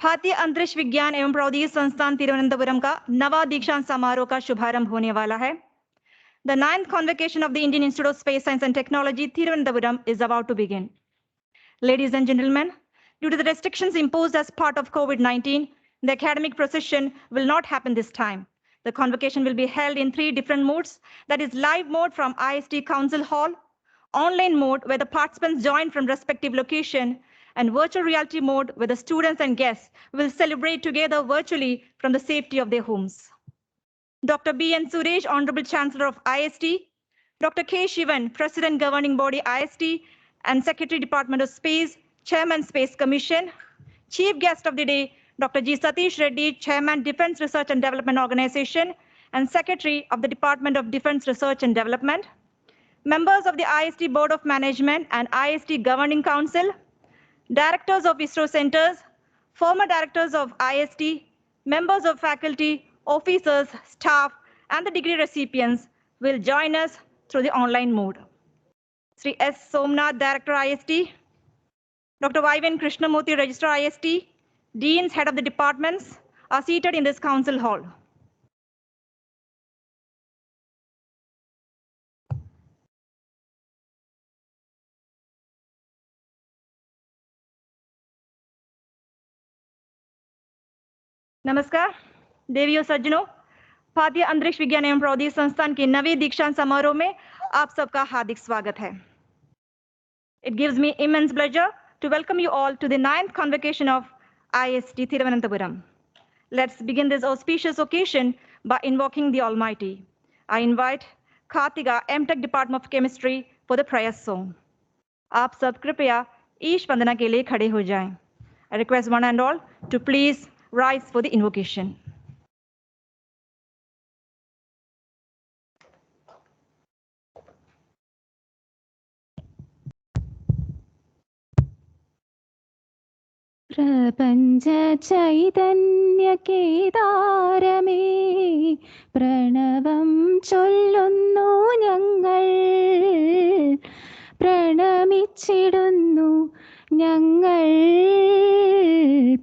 भारतीय अंतरिक्ष विज्ञान एवं प्रौद्योगिकी संस्थान तिरुवनंतपुरम का नवा दीक्षांत समारोह का शुभारंभ होने वाला है. The 9th convocation of the Indian Institute of Space Science and Technology, Thiruvananthapuram, is about to begin. Ladies and gentlemen, due to the restrictions imposed as part of COVID-19, the academic procession will not happen this time. The convocation will be held in 3 different modes, that is live mode from IIST Council Hall, online mode where the participants join from respective location, and virtual reality mode where the students and guests will celebrate together virtually from the safety of their homes. Dr. B.N. Suresh, Honorable Chancellor of IIST, Dr. K. Shivan, President Governing Body IIST and Secretary Department of Space, Chairman Space Commission, Chief Guest of the Day, Dr. G. Satish Reddy, Chairman Defense Research and Development Organization and Secretary of the Department of Defense Research and Development, members of the IIST Board of Management and IIST Governing Council, directors of ISRO centers, former directors of IIST, members of faculty, officers, staff, and the degree recipients will join us through the online mode. Sri S. Somnath, Director IIST, Dr. Y.V.N. Krishnamurthy, Registrar IIST, Deans, Head of the Departments are seated in this council hall. नमस्कार देवियों सज्जनों, भारतीय अंतरिक्ष विज्ञान एवं प्रौद्योगिकी संस्थान के नवे दीक्षांत समारोह में आप सबका हार्दिक स्वागत है. It gives me immense pleasure to welcome you all to the 9th convocation of IIST Thiruvananthapuram. Let's begin this auspicious occasion by invoking the Almighty. I invite Kartika, M.Tech Department of Chemistry, for the prayer song. आप सब कृपया ईश वंदना के लिए खड़े हो जाएं. I request one and all to please rise for the invocation. प्रपञ्च चैतन्य केदारमे प्रणवं चൊല്ലുന്നു ഞങ്ങൾ പ്രണമിച്ചിടുന്നു ഞങ്ങൾ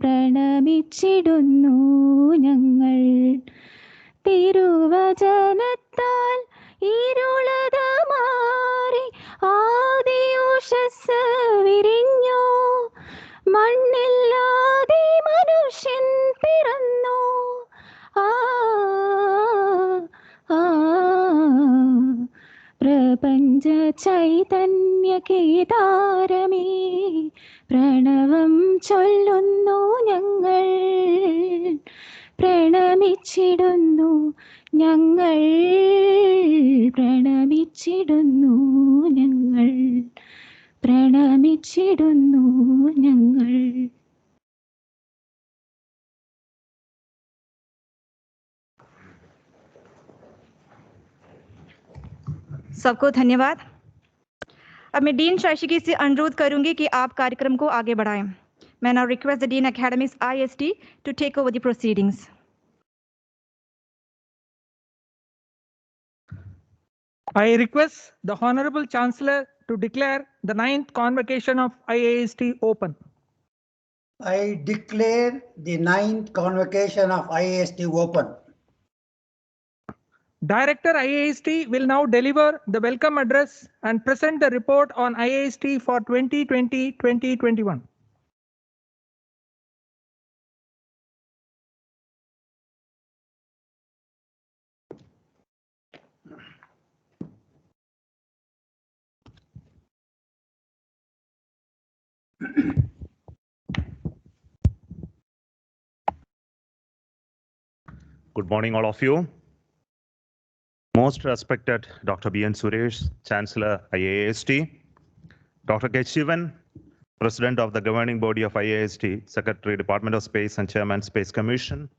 പ്രണമിച്ചിടുന്നു ഞങ്ങൾ തിരുവചനത്താൽ ഇരുളത മാറി ആദിയോഷസ് വിരിഞ്ഞു മണ്ണില്ലാതെ മനുഷ്യൻ പിറന്നു പ്രപഞ്ച ചൈതന്യ കേദാരമേ പ്രണവം ചൊല്ലുന്നു ഞങ്ങൾ പ്രണമിച്ചിടുന്നു ഞങ്ങൾ പ്രണമിച്ചിടുന്നു ഞങ്ങൾ പ്രണമിച്ചിടുന്നു ഞങ്ങൾ. सबको धन्यवाद. अब मैं डीन शाशिकी से अनुरोध करूंगी कि आप कार्यक्रम को आगे बढ़ाएं. मैं now request the dean academics IIST to take over the proceedings. I request the Honorable Chancellor to declare the 9th convocation of IIST open. I declare the 9th convocation of IIST open. Director IIST will now deliver the welcome address and present the report on IIST for 2020-2021. Good morning, all of you. Most respected Dr. B.N. Suresh, Chancellor IIST, Dr. K. Shivan, President of the Governing Body of IIST, Secretary, Department of Space and Chairman, Space Commission,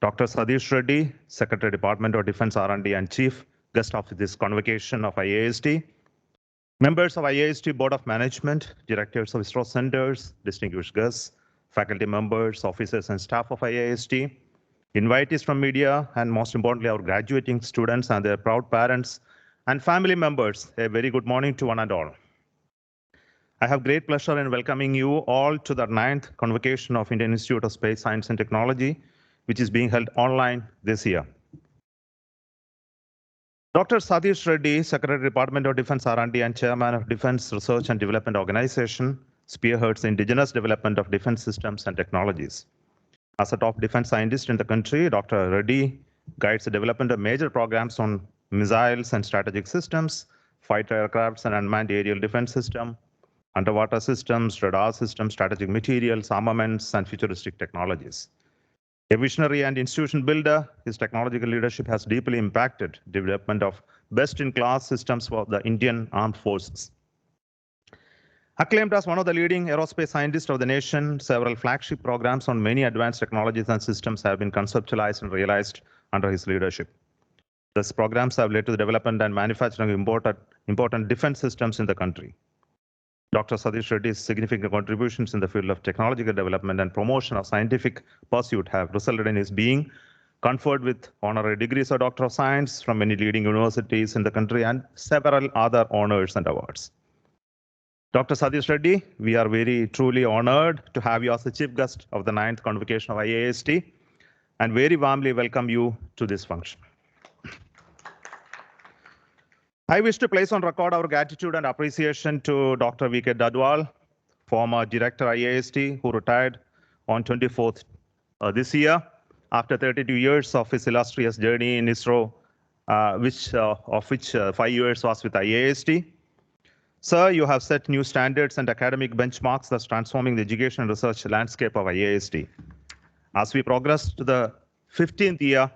Dr. Satish Reddy, Secretary, Department of Defense R&D and Chief Guest of this convocation of IIST, members of IIST Board of Management, directors of ISRO centers, distinguished guests, faculty members, officers and staff of IIST, invitees from media, and most importantly, our graduating students and their proud parents and family members, a very good morning to one and all. I have great pleasure in welcoming you all to the 9th Convocation of Indian Institute of Space Science and Technology, which is being held online this year. Dr. Satish Reddy, Secretary, Department of Defense R&D and Chairman of Defense Research and Development Organization, spearheads the indigenous development of defense systems and technologies. As a top defense scientist in the country, Dr. Reddy guides the development of major programs on missiles and strategic systems, fighter aircrafts and unmanned aerial defense system, underwater systems, radar systems, strategic materials, armaments, and futuristic technologies. A visionary and institution builder, his technological leadership has deeply impacted the development of best-in-class systems for the Indian Armed Forces. Acclaimed as one of the leading aerospace scientists of the nation, several flagship programs on many advanced technologies and systems have been conceptualized and realized under his leadership. These programs have led to the development and manufacturing of important defense systems in the country. Dr. Satish Reddy's significant contributions in the field of technological development and promotion of scientific pursuit have resulted in his being conferred with honorary degrees of Doctor of Science from many leading universities in the country and several other honors and awards. Dr. Satish Reddy, we are very truly honored to have you as the chief guest of the 9th Convocation of IIST and very warmly welcome you to this function. I wish to place on record our gratitude and appreciation to Dr. V.K. Dadwal, former director IIST, who retired on 24th this year after 32 years of his illustrious journey in ISRO, of which 5 years was with IIST. Sir, you have set new standards and academic benchmarks thus transforming the education and research landscape of IIST. As we progress to the 15th year,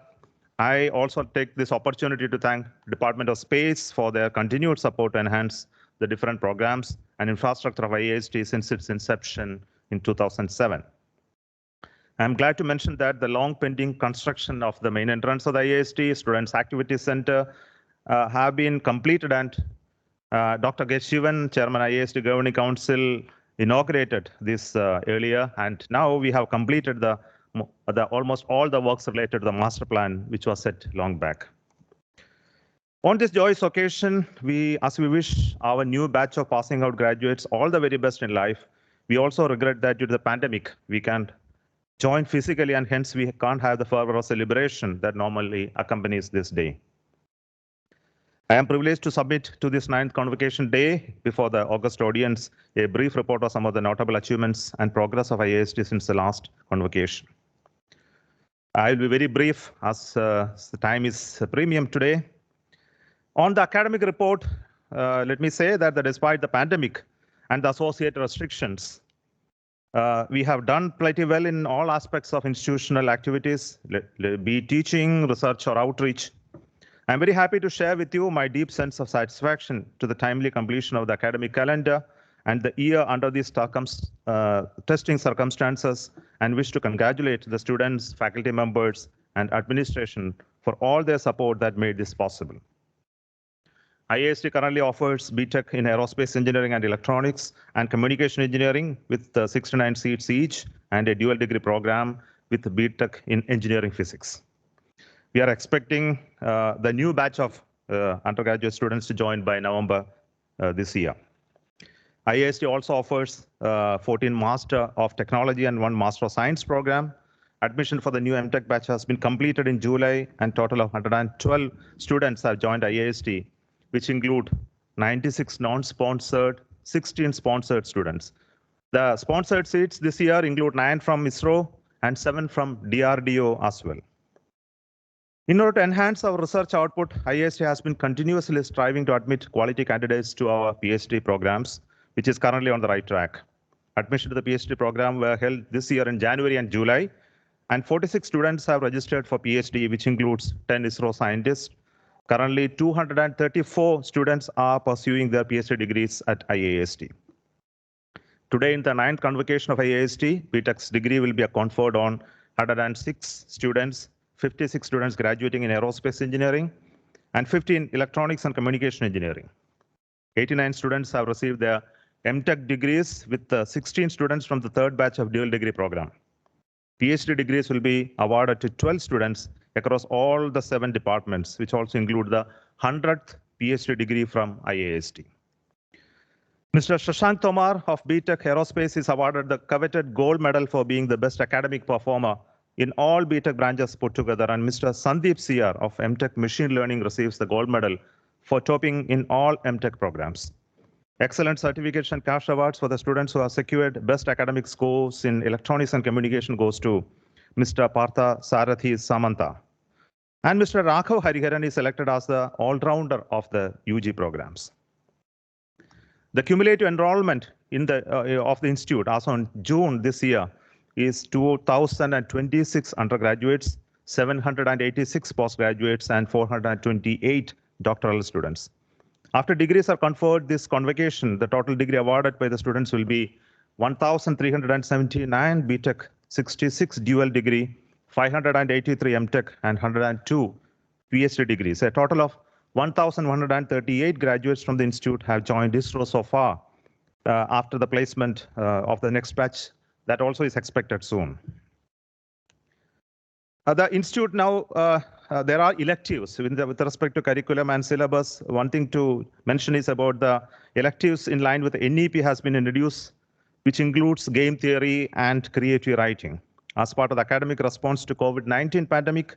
I also take this opportunity to thank Department of Space for their continued support to enhance the different programs and infrastructure of IIST since its inception in 2007. I'm glad to mention that the long pending construction of the main entrance of the IIST Students Activity Center have been completed, and Dr. Shivan, Chairman IIST Governing Council, inaugurated this earlier, and now we have completed the almost all the works related to the master plan, which was set long back. On this joyous occasion, as we wish our new batch of passing out graduates all the very best in life, we also regret that due to the pandemic, we can't join physically, and hence we can't have the fervor of celebration that normally accompanies this day. I am privileged to submit to this 9th Convocation Day before the August audience a brief report of some of the notable achievements and progress of IIST since the last convocation. I will be very brief as the time is premium today. On the academic report, let me say that despite the pandemic and the associated restrictions, we have done pretty well in all aspects of institutional activities, be it teaching, research, or outreach. I'm very happy to share with you my deep sense of satisfaction to the timely completion of the academic calendar and the year under these testing circumstances, and wish to congratulate the students, faculty members, and administration for all their support that made this possible. IIST currently offers BTech in Aerospace Engineering and Electronics and Communication Engineering with 69 seats each, and a dual degree program with BTech in Engineering Physics. We are expecting the new batch of undergraduate students to join by November this year. IIST also offers 14 Master of Technology and 1 Master of Science program. Admission for the new MTech batch has been completed in July, and total of 112 students have joined IIST, which include 96 non-sponsored, 16 sponsored students. The sponsored seats this year include 9 from ISRO and 7 from DRDO as well. In order to enhance our research output, IIST has been continuously striving to admit quality candidates to our PhD programs, which is currently on the right track. Admission to the PhD program were held this year in January and July, and 46 students have registered for PhD, which includes 10 ISRO scientists. Currently, 234 students are pursuing their PhD degrees at IIST. Today, in the 9th Convocation of IIST, BTech's degree will be conferred on 106 students, 56 students graduating in Aerospace Engineering, and 15 Electronics and Communication Engineering. 89 students have received their MTech degrees, with 16 students from the 3rd batch of dual degree program. PhD degrees will be awarded to 12 students across all the 7 departments, which also include the 100th PhD degree from IIST. Mr. Shashank Tomar of BTech Aerospace is awarded the coveted gold medal for being the best academic performer in all BTech branches put together. And Mr. Sandeep Siyar of MTech Machine Learning receives the gold medal for topping in all MTech programs. Excellent certification and cash awards for the students who have secured best academic scores in electronics and communication goes to Mr. Partha Sarathi Samanta. And Mr. Raghav Hariharan is selected as the all-rounder of the UG programs. The cumulative enrollment in of the institute as on June this year is 2,026 undergraduates, 786 postgraduates, and 428 doctoral students. After degrees are conferred this convocation, the total degree awarded by the students will be 1,379 BTech, 66 dual degree, 583 MTech, and 102 PhD degrees. A total of 1,138 graduates from the institute have joined ISRO so far after the placement of the next batch. That also is expected soon. The institute now, there are electives with respect to curriculum and syllabus. One thing to mention is about the electives in line with the NEP has been introduced, which includes game theory and creative writing. As part of the academic response to COVID-19 pandemic,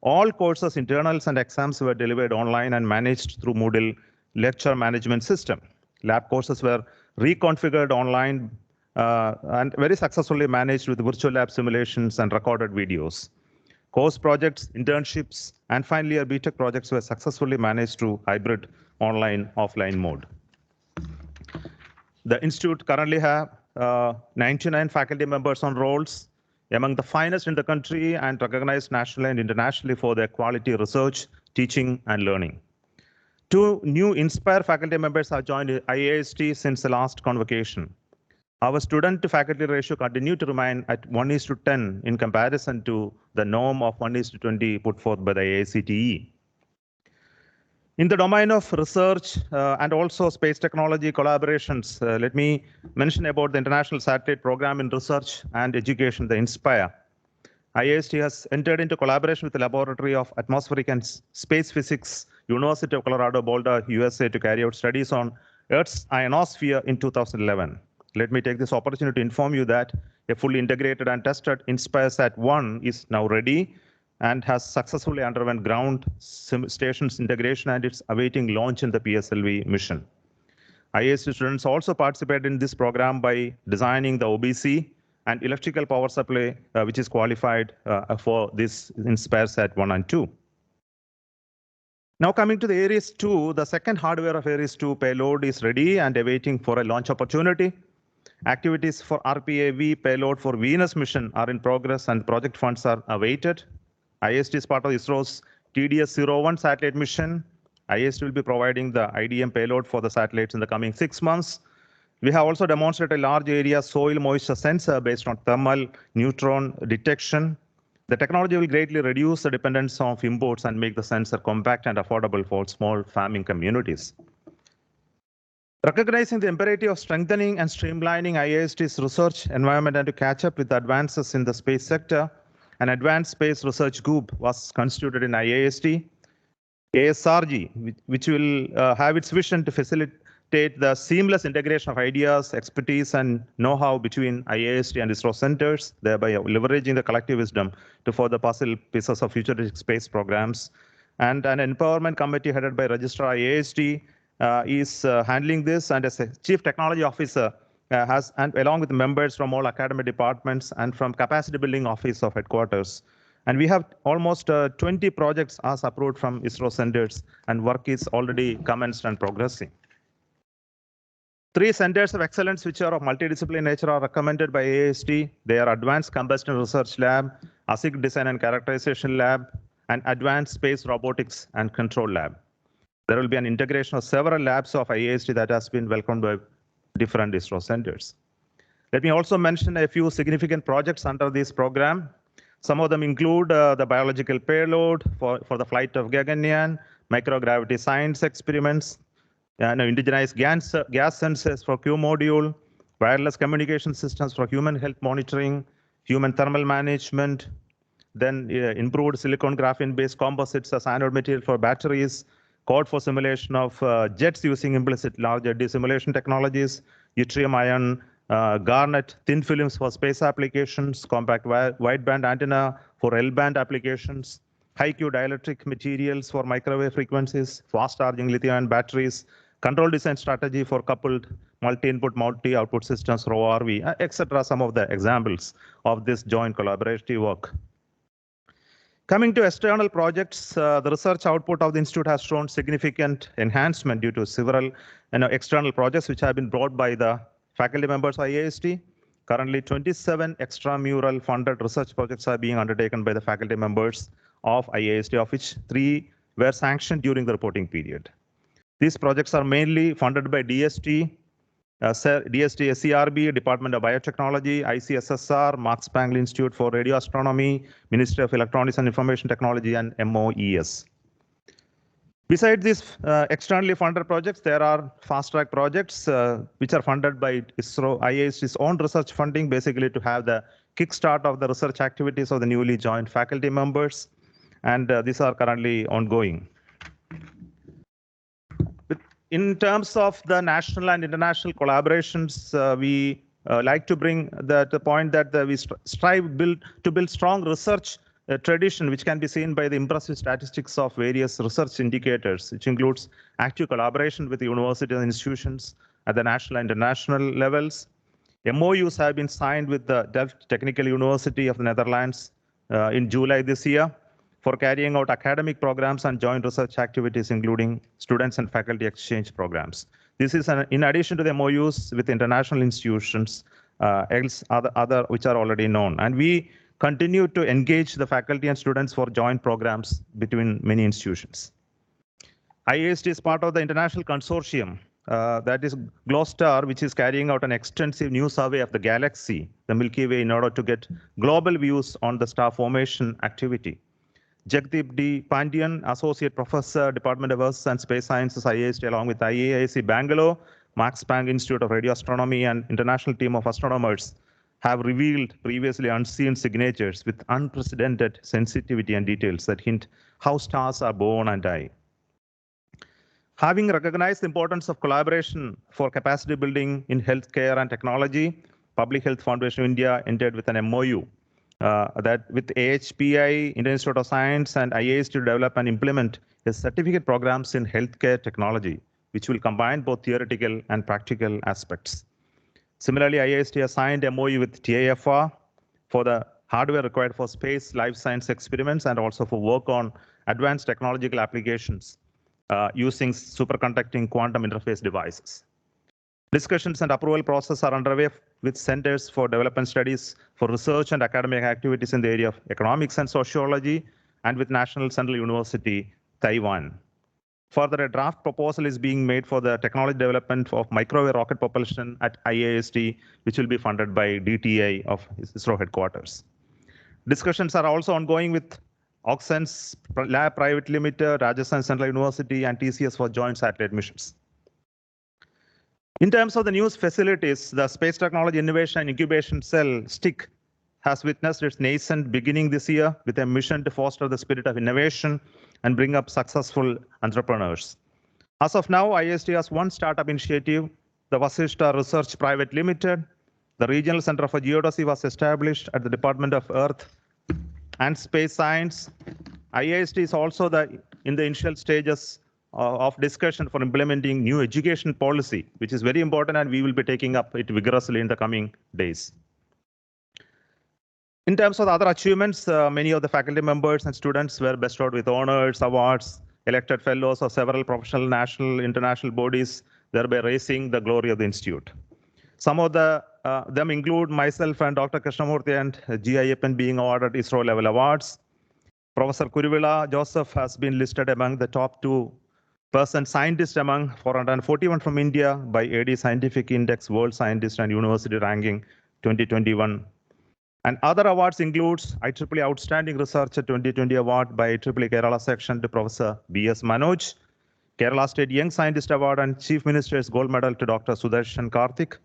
all courses, internals, and exams were delivered online and managed through Moodle lecture management system. Lab courses were reconfigured online and very successfully managed with virtual lab simulations and recorded videos. Course projects, internships, and final year BTech projects were successfully managed through hybrid online-offline mode. The institute currently have 99 faculty members on rolls, among the finest in the country and recognized nationally and internationally for their quality research, teaching, and learning. 2 new Inspire faculty members have joined IIST since the last convocation. Our student-to-faculty ratio continued to remain at 1:10 in comparison to the norm of 1:20 put forth by the IICTE. In the domain of research and also space technology collaborations, let me mention about the International Satellite Program in Research and Education, the INSPIRE. IIST has entered into collaboration with the Laboratory of Atmospheric and Space Physics, University of Colorado Boulder, USA, to carry out studies on Earth's ionosphere in 2011. Let me take this opportunity to inform you that a fully integrated and tested INSPIRE-SAT-1 is now ready and has successfully underwent ground stations integration, and it's awaiting launch in the PSLV mission. IIST students also participated in this program by designing the OBC and electrical power supply, which is qualified for this INSPIRE-SAT-1 and 2. Now coming to the Ares 2, the second hardware of Ares 2 payload is ready and awaiting for a launch opportunity. Activities for RPAV payload for Venus mission are in progress and project funds are awaited. IIST is part of ISRO's TDS-01 satellite mission. IIST will be providing the IDM payload for the satellites in the coming 6 months. We have also demonstrated a large area soil moisture sensor based on thermal neutron detection. The technology will greatly reduce the dependence on imports and make the sensor compact and affordable for small farming communities. Recognizing the imperative of strengthening and streamlining IIST's research environment and to catch up with the advances in the space sector, an advanced space research group was constituted in IIST. ASRG, which will have its vision to facilitate the seamless integration of ideas, expertise, and know-how between IIST and ISRO centers, thereby leveraging the collective wisdom to further puzzle pieces of futuristic space programs. And an empowerment committee headed by Registrar IIST is handling this, and as a chief technology officer and along with members from all academic departments and from capacity building office of headquarters. And we have almost 20 projects as approved from ISRO centers, and work is already commenced and progressing. 3 centers of excellence which are of multidisciplinary nature are recommended by IIST. They are Advanced Combustion Research Lab, ASIC Design and Characterization Lab, and Advanced Space Robotics and Control Lab. There will be an integration of several labs of IIST that has been welcomed by different ISRO centers. Let me also mention a few significant projects under this program. Some of them include the biological payload for the flight of Gaganyaan, microgravity science experiments, indigenized gas sensors for Q module, wireless communication systems for human health monitoring, human thermal management, then improved silicon graphene-based composites as anode material for batteries, code for simulation of jets using implicit large eddy simulation technologies, yttrium ion, garnet thin films for space applications, compact wideband antenna for L-band applications, high-Q dielectric materials for microwave frequencies, fast charging lithium-ion batteries, control design strategy for coupled multi-input, multi-output systems for ORV, etc. Some of the examples of this joint collaborative work. Coming to external projects, the research output of the institute has shown significant enhancement due to several external projects which have been brought by the faculty members of IIST. Currently, 27 extramural funded research projects are being undertaken by the faculty members of IIST, of which 3 were sanctioned during the reporting period. These projects are mainly funded by DST, SCRB, Department of Biotechnology, ICSSR, Max Planck Institute for Radio Astronomy, Ministry of Electronics and Information Technology, and MOES. Besides these externally funded projects, there are fast-track projects which are funded by ISRO, IIST's own research funding, basically to have the kickstart of the research activities of the newly joined faculty members, and these are currently ongoing. In terms of the national and international collaborations, we like to bring the point that we strive to build strong research tradition, which can be seen by the impressive statistics of various research indicators, which includes active collaboration with universities and institutions at the national and international levels. MOUs have been signed with the Delft Technical University of the Netherlands in July this year for carrying out academic programs and joint research activities, including students and faculty exchange programs. This is in addition to the MOUs with international institutions, other which are already known. And we continue to engage the faculty and students for joint programs between many institutions. IIST is part of the international consortium, that is GLOSTAR, which is carrying out an extensive new survey of the galaxy, the Milky Way, in order to get global views on the star formation activity. Jagdeep D. Pandian, Associate Professor, Department of Earth and Space Sciences, IIST, along with IISc Bangalore, Max Planck Institute of Radio Astronomy, and international team of astronomers have revealed previously unseen signatures with unprecedented sensitivity and details that hint how stars are born and die. Having recognized the importance of collaboration for capacity building in healthcare and technology, Public Health Foundation of India entered with an MOU that with AHPI, Indian Institute of Science, and IIST to develop and implement a certificate programs in healthcare technology, which will combine both theoretical and practical aspects. Similarly, IIST has signed a MOU with TIFR for the hardware required for space life science experiments and also for work on advanced technological applications using superconducting quantum interface devices. Discussions and approval process are underway with centers for development studies for research and academic activities in the area of economics and sociology, and with National Central University, Taiwan. Further, a draft proposal is being made for the technology development of microwave rocket propulsion at IIST, which will be funded by DTI of ISRO headquarters. Discussions are also ongoing with Oxens Lab Private Limited, Rajasthan Central University, and TCS for joint satellite missions. In terms of the new facilities, the Space Technology Innovation and Incubation Cell, STIC, has witnessed its nascent beginning this year with a mission to foster the spirit of innovation and bring up successful entrepreneurs. As of now, IIST has one startup initiative, the Vasishta Research Private Limited. The Regional Center for Geodesy was established at the Department of Earth and Space Science. IIST is also in the initial stages of discussion for implementing new education policy, which is very important, and we will be taking up it vigorously in the coming days. In terms of the other achievements, many of the faculty members and students were bestowed with honors, awards, elected fellows of several professional, national, international bodies, thereby raising the glory of the institute. Some of them include myself and Dr. Krishnamurthy and G. Ayyappan being awarded ISRO level awards. Professor Kuruvilla Joseph has been listed among the top 2% scientists among 441 from India by AD Scientific Index World Scientist and University Ranking 2021. And other awards includes IEEE Outstanding Researcher 2020 Award by IEEE Kerala Section to Professor B.S. Manoj, Kerala State Young Scientist Award and Chief Minister's Gold Medal to Dr. Sudarshan Karthik,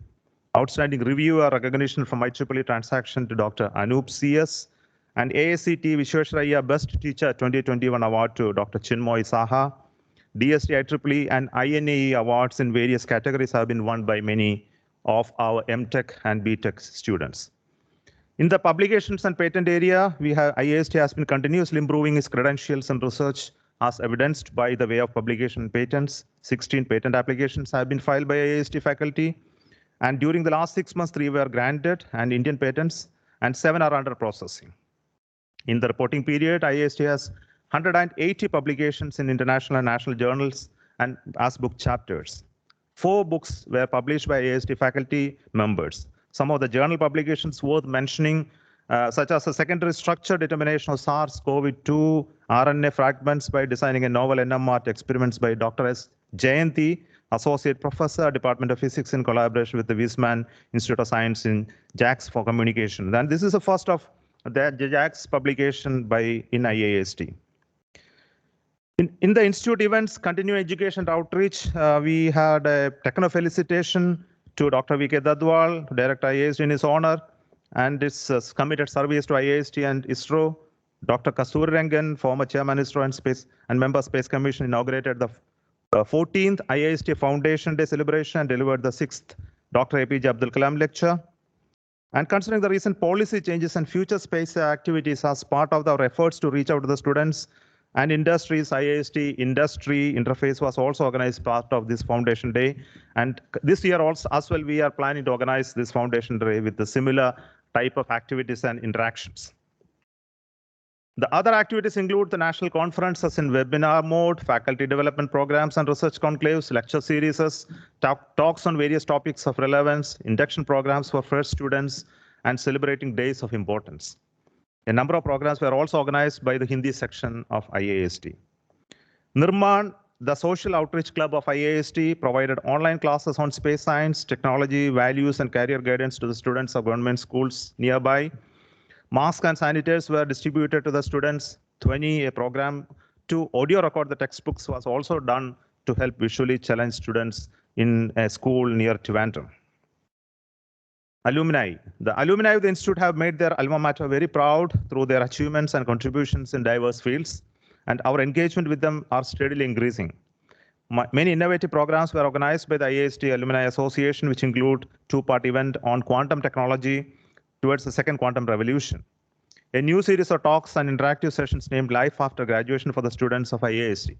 Outstanding Reviewer recognition from IEEE Transaction to Dr. Anoop C.S., and AACT Vishwesharaya Best Teacher 2021 Award to Dr. Chinmoy Saha, DST, IEEE, and INAE awards in various categories have been won by many of our MTech and BTech students. In the publications and patent area, IIST has been continuously improving its credentials and research as evidenced by the way of publication and patents. 16 patent applications have been filed by IIST faculty. And during the last 6 months, 3 were granted and Indian patents, and 7 are under processing. In the reporting period, IIST has 180 publications in international and national journals and as book chapters. 4 books were published by IIST faculty members. Some of the journal publications worth mentioning, such as the secondary structure determination of SARS-CoV-2 RNA fragments by designing a novel NMR experiments by Dr. S. Jayanthi, Associate Professor, Department of Physics, in collaboration with the Wiesmann Institute of Science in JAX for Communication. And this is the first of the JAX publication in IIST. In the institute events, continuing education and outreach, we had a techno felicitation to Dr. V.K. Dadwal, Director IIST, in his honor, and his committed service to IIST and ISRO. Dr. Kasturi Rangan, former Chairman ISRO and Member Space Commission, inaugurated the 14th IIST Foundation Day celebration and delivered the 6th Dr. APJ Abdul Kalam lecture. And considering the recent policy changes and future space activities as part of our efforts to reach out to the students and industries, IIST Industry Interface was also organized part of this Foundation Day. And this year also, as well, we are planning to organize this Foundation Day with the similar type of activities and interactions. The other activities include the national conferences in webinar mode, faculty development programs and research conclaves, lecture series, talks on various topics of relevance, induction programs for fresh students, and celebrating days of importance. A number of programs were also organized by the Hindi section of IIST. Nirman, the social outreach club of IIST, provided online classes on space science, technology, values, and career guidance to the students of government schools nearby. Masks and sanitizers were distributed to the students. 20, a program to audio record the textbooks, was also done to help visually challenged students in a school near Trivandrum. Alumni. The alumni of the institute have made their alma mater very proud through their achievements and contributions in diverse fields, and our engagement with them are steadily increasing. Many innovative programs were organized by the IIST Alumni Association, which include 2-part event on quantum technology towards the second quantum revolution. A new series of talks and interactive sessions named Life After Graduation for the students of IIST.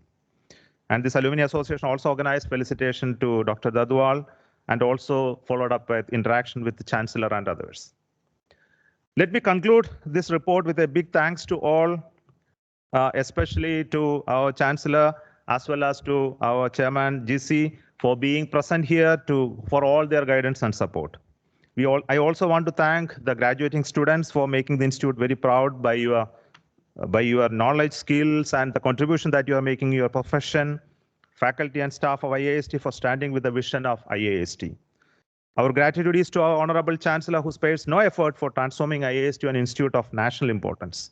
And this Alumni Association also organized felicitation to Dr. Dadwal, and also followed up with interaction with the Chancellor and others. Let me conclude this report with a big thanks to all, especially to our Chancellor, as well as to our Chairman GC, for being present here for all their guidance and support. I also want to thank the graduating students for making the institute very proud by your knowledge, skills, and the contribution that you are making in your profession. Faculty and staff of IIST for standing with the vision of IIST. Our gratitude is to our Honorable Chancellor, who spares no effort for transforming IIST to an institute of national importance.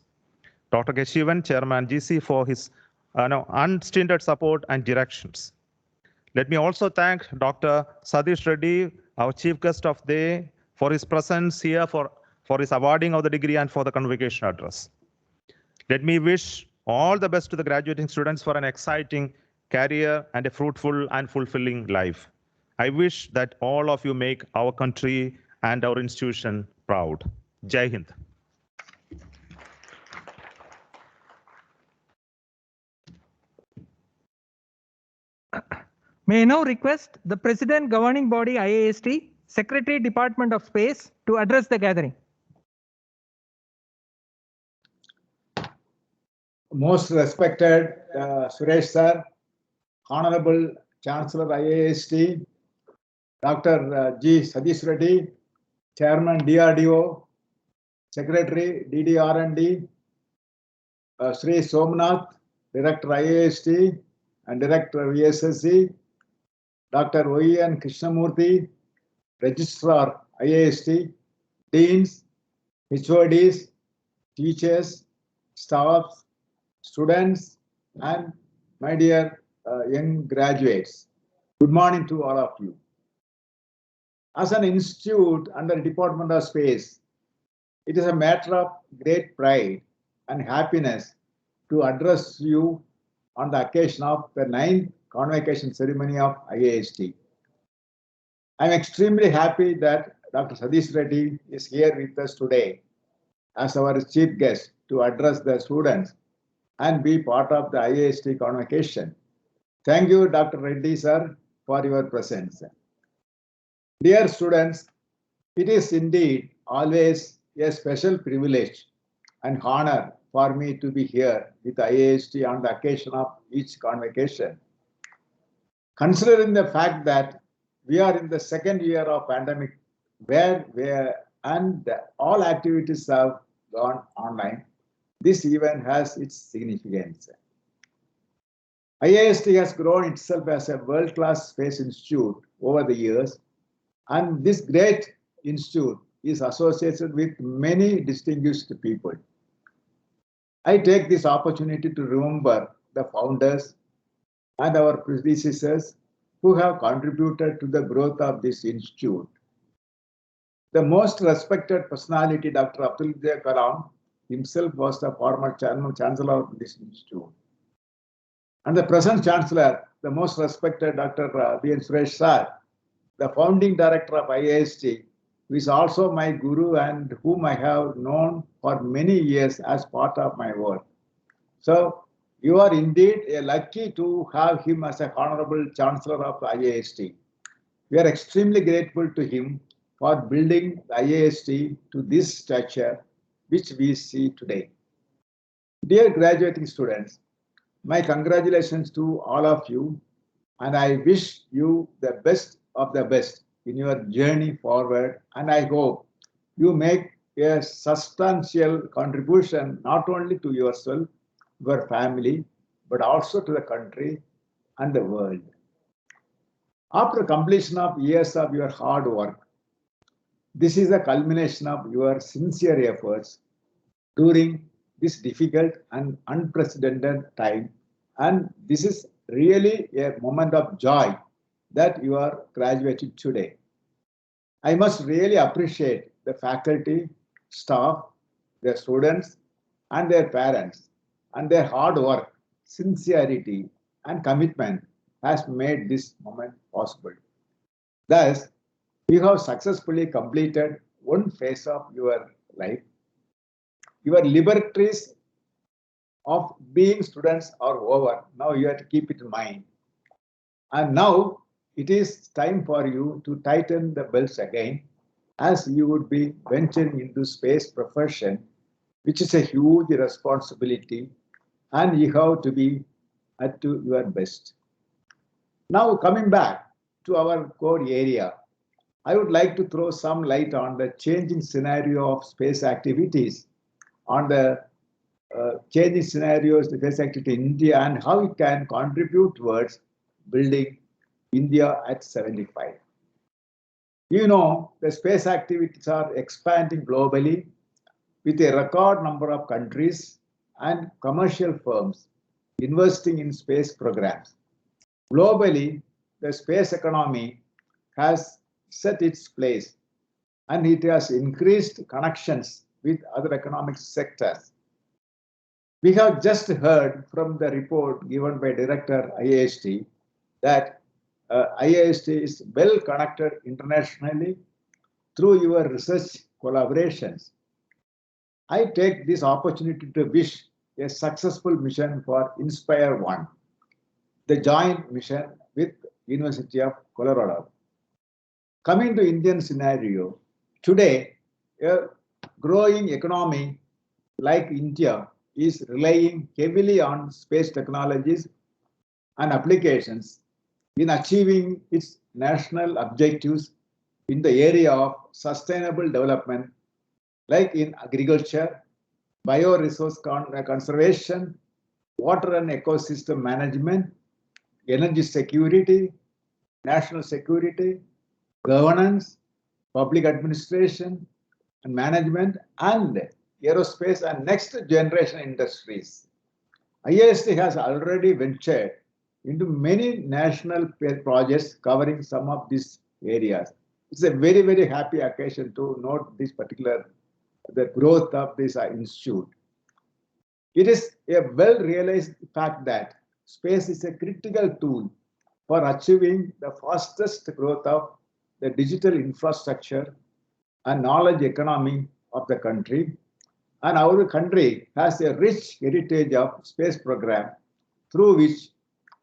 Dr. Keshivan, Chairman GC, for his unstinted support and directions. Let me also thank Dr. Satish Reddy, our Chief Guest of the day, for his presence here, for his awarding of the degree and for the convocation address. Let me wish all the best to the graduating students for an exciting career and a fruitful and fulfilling life. I wish that all of you make our country and our institution proud. Jai Hind. May I now request the President, Governing Body IIST, Secretary, Department of Space, to address the gathering. Most respected Suresh sir, Honorable Chancellor IIST, Dr. G. Satish Reddy, Chairman DRDO, Secretary DDR&D, Sri Somnath, Director IIST and Director VSSC, Dr. O.E.N. Krishnamurthy, Registrar IIST, Deans, HODs, teachers, staffs, students, and my dear young graduates. Good morning to all of you. As an institute under Department of Space, it is a matter of great pride and happiness to address you on the occasion of the 9th Convocation ceremony of IIST. I am extremely happy that Dr. Satish Reddy is here with us today as our chief guest to address the students and be part of the IIST Convocation. Thank you, Dr. Reddy, sir, for your presence. Dear students, it is indeed always a special privilege and honor for me to be here with IIST on the occasion of each convocation. Considering the fact that we are in the second year of pandemic and all activities have gone online, this event has its significance. IIST has grown itself as a world-class space institute over the years, and this great institute is associated with many distinguished people. I take this opportunity to remember the founders and our predecessors who have contributed to the growth of this institute. The most respected personality, Dr. Abdul Kalam, himself was the former chancellor of this institute. And the present chancellor, the most respected Dr. B.N. Suresh sir, the founding director of IIST, who is also my guru and whom I have known for many years as part of my work. So you are indeed lucky to have him as a honorable chancellor of IIST. We are extremely grateful to him for building the IIST to this stature which we see today. Dear graduating students, my congratulations to all of you, and I wish you the best of the best in your journey forward, and I hope you make a substantial contribution not only to yourself, your family, but also to the country and the world. After completion of years of your hard work, this is a culmination of your sincere efforts during this difficult and unprecedented time, and this is really a moment of joy that you are graduating today. I must really appreciate the faculty, staff, their students, and their parents, and their hard work, sincerity, and commitment has made this moment possible. Thus, you have successfully completed one phase of your life. Your liberties of being students are over. Now you have to keep it in mind. And now it is time for you to tighten the belts again, as you would be venturing into space profession, which is a huge responsibility, and you have to be at your best. Now coming back to our core area, I would like to throw some light on the changing scenario of space activities, on the changing scenarios, the space activity in India, and how it can contribute towards building India at 75. You know, the space activities are expanding globally with a record number of countries and commercial firms investing in space programs. Globally, the space economy has set its place, and it has increased connections with other economic sectors. We have just heard from the report given by Director IIST that IIST is well connected internationally through your research collaborations. I take this opportunity to wish a successful mission for Inspire 1, the joint mission with University of Colorado. Coming to Indian scenario, today a growing economy like India is relying heavily on space technologies and applications in achieving its national objectives in the area of sustainable development, like in agriculture, bioresource conservation, water and ecosystem management, energy security, national security, governance, public administration and management, and aerospace and next generation industries. IIST has already ventured into many national projects covering some of these areas. It's a very, very happy occasion to note this particular, the growth of this institute. It is a well-realized fact that space is a critical tool for achieving the fastest growth of the digital infrastructure and knowledge economy of the country. And our country has a rich heritage of space program through which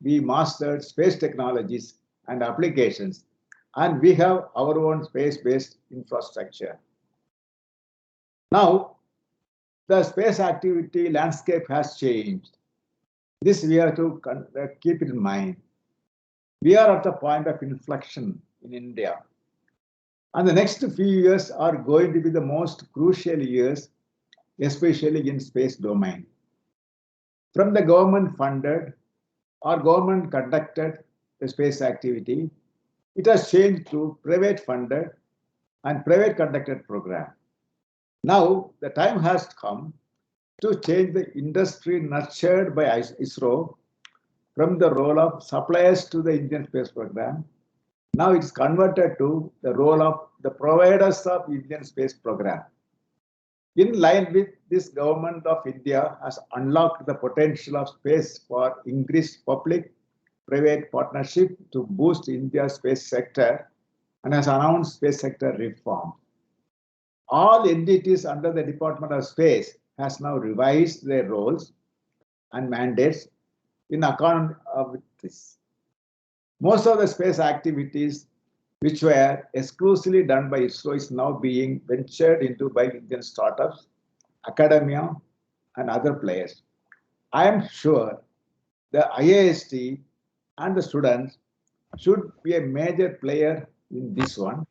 we mastered space technologies and applications, and we have our own space-based infrastructure. Now, the space activity landscape has changed. This we have to keep in mind. We are at a point of inflection in India, and the next few years are going to be the most crucial years, especially in space domain. From the government funded or government conducted the space activity, it has changed to private funded and private conducted program. Now the time has come to change the industry nurtured by ISRO from the role of suppliers to the Indian space program. Now it's converted to the role of the providers of Indian space program. In line with this, Government of India has unlocked the potential of space for increased public-private partnership to boost India's space sector and has announced space sector reform. All entities under the Department of Space has now revised their roles and mandates in account with this. Most of the space activities which were exclusively done by ISRO is now being ventured into by Indian startups, academia, and other players. I am sure the IIST and the students should be a major player in this one.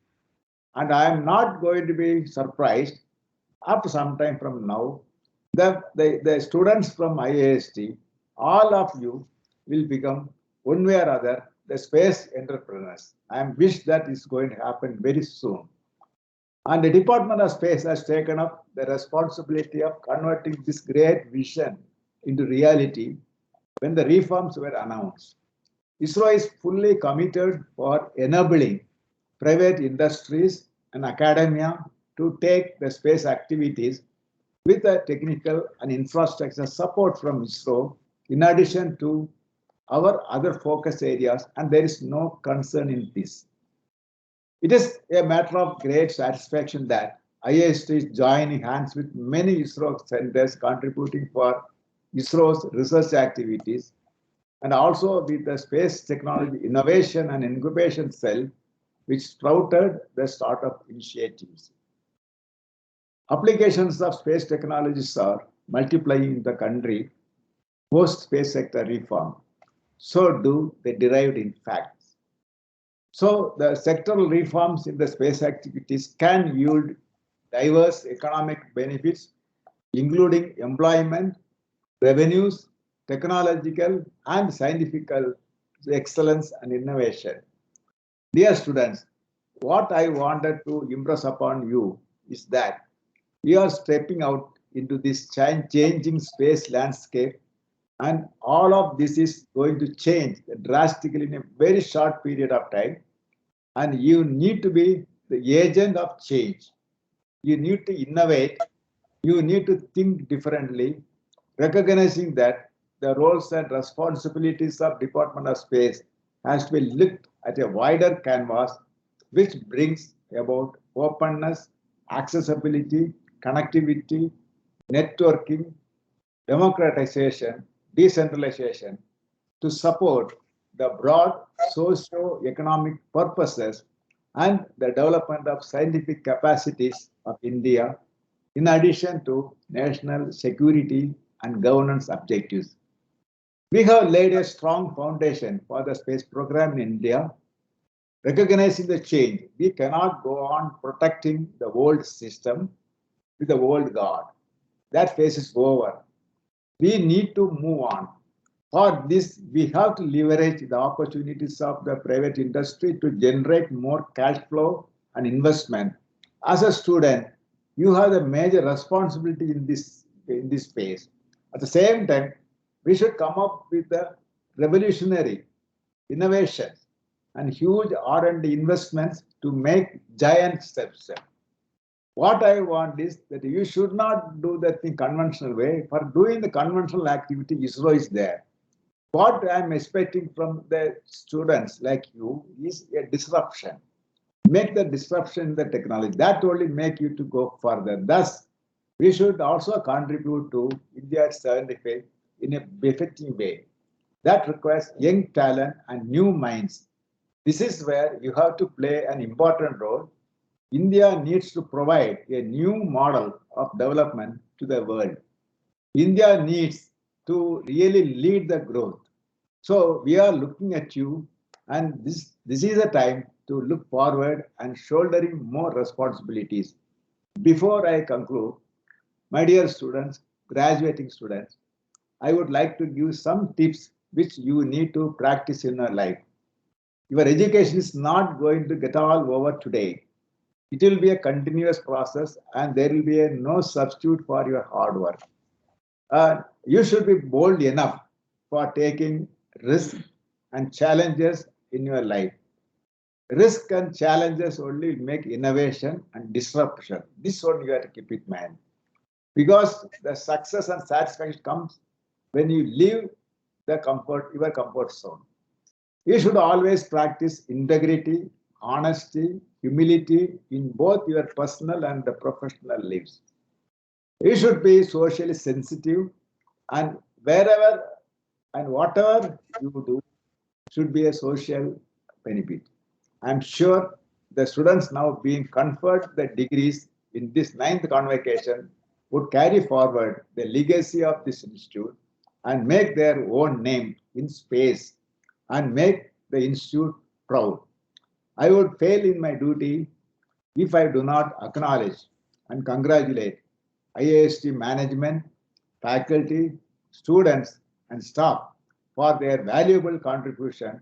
And I am not going to be surprised after some time from now that the students from IIST, all of you will become one way or other the space entrepreneurs. I wish that is going to happen very soon. And the Department of Space has taken up the responsibility of converting this great vision into reality when the reforms were announced. ISRO is fully committed for enabling private industries and academia to take the space activities with the technical and infrastructure support from ISRO, in addition to our other focus areas, and there is no concern in this. It is a matter of great satisfaction that IIST is joining hands with many ISRO centers contributing for ISRO's research activities, and also with the Space Technology Innovation and Incubation Cell, which sprouted the startup initiatives. Applications of space technologies are multiplying in the country post space sector reform. So do the derived impacts. So the sectoral reforms in the space activities can yield diverse economic benefits, including employment, revenues, technological and scientific excellence and innovation. Dear students, what I wanted to impress upon you is that we are stepping out into this changing space landscape, and all of this is going to change drastically in a very short period of time. And you need to be the agent of change. You need to innovate. You need to think differently, recognizing that the roles and responsibilities of Department of Space has to be looked at a wider canvas, which brings about openness, accessibility, connectivity, networking, democratization, decentralization to support the broad socio-economic purposes and the development of scientific capacities of India, in addition to national security and governance objectives. We have laid a strong foundation for the space program in India. Recognizing the change, we cannot go on protecting the old system with the old guard. That phase is over. We need to move on. For this, we have to leverage the opportunities of the private industry to generate more cash flow and investment. As a student, you have a major responsibility in this space. At the same time, we should come up with the revolutionary innovations and huge R&D investments to make giant steps. What I want is that you should not do the thing conventional way. For doing the conventional activity, ISRO is there. What I'm expecting from the students like you is a disruption. Make the disruption in the technology. That only make you to go further. Thus, we should also contribute to India's 75 in a befitting way. That requires young talent and new minds. This is where you have to play an important role. India needs to provide a new model of development to the world. India needs to really lead the growth. So we are looking at you, and this is a time to look forward and shouldering more responsibilities. Before I conclude, my dear students, graduating students, I would like to give some tips which you need to practice in your life. Your education is not going to get all over today. It will be a continuous process, and there will be no substitute for your hard work. You should be bold enough for taking risks and challenges in your life. Risk and challenges only make innovation and disruption. This one you have to keep in mind. Because the success and satisfaction comes when you leave your comfort zone. You should always practice integrity, honesty, humility in both your personal and the professional lives. You should be socially sensitive, and wherever and whatever you do should be a social benefit. I'm sure the students now being conferred the degrees in this 9th convocation would carry forward the legacy of this institute and make their own name in space and make the institute proud. I would fail in my duty if I do not acknowledge and congratulate IIST management, faculty, students, and staff for their valuable contribution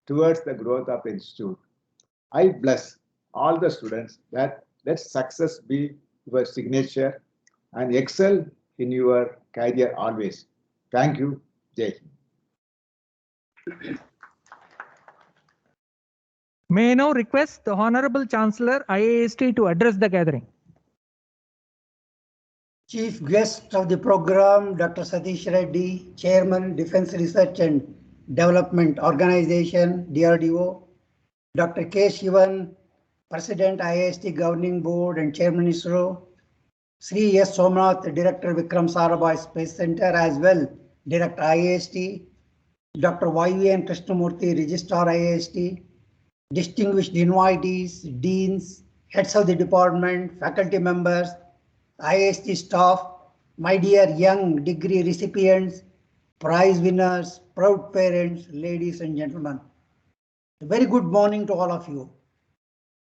towards the growth of the institute. I bless all the students that let success be your signature and excel in your career always. Thank you. Jai Hind. May I now request the Honorable Chancellor, IIST, to address the gathering. Chief guest of the program, Dr. Satish Reddy, Chairman, Defense Research and Development Organization, DRDO, Dr. K. Shivan, President, IIST Governing Board and Chairman ISRO, Sri S. Somnath, Director, Vikram Sarabhai Space Center, as well, Director, IIST, Dr. YVN Krishnamurthy, Registrar, IIST, distinguished invitees, deans, heads of the department, faculty members, IIST staff, my dear young degree recipients, prize winners, proud parents, ladies and gentlemen. A very good morning to all of you.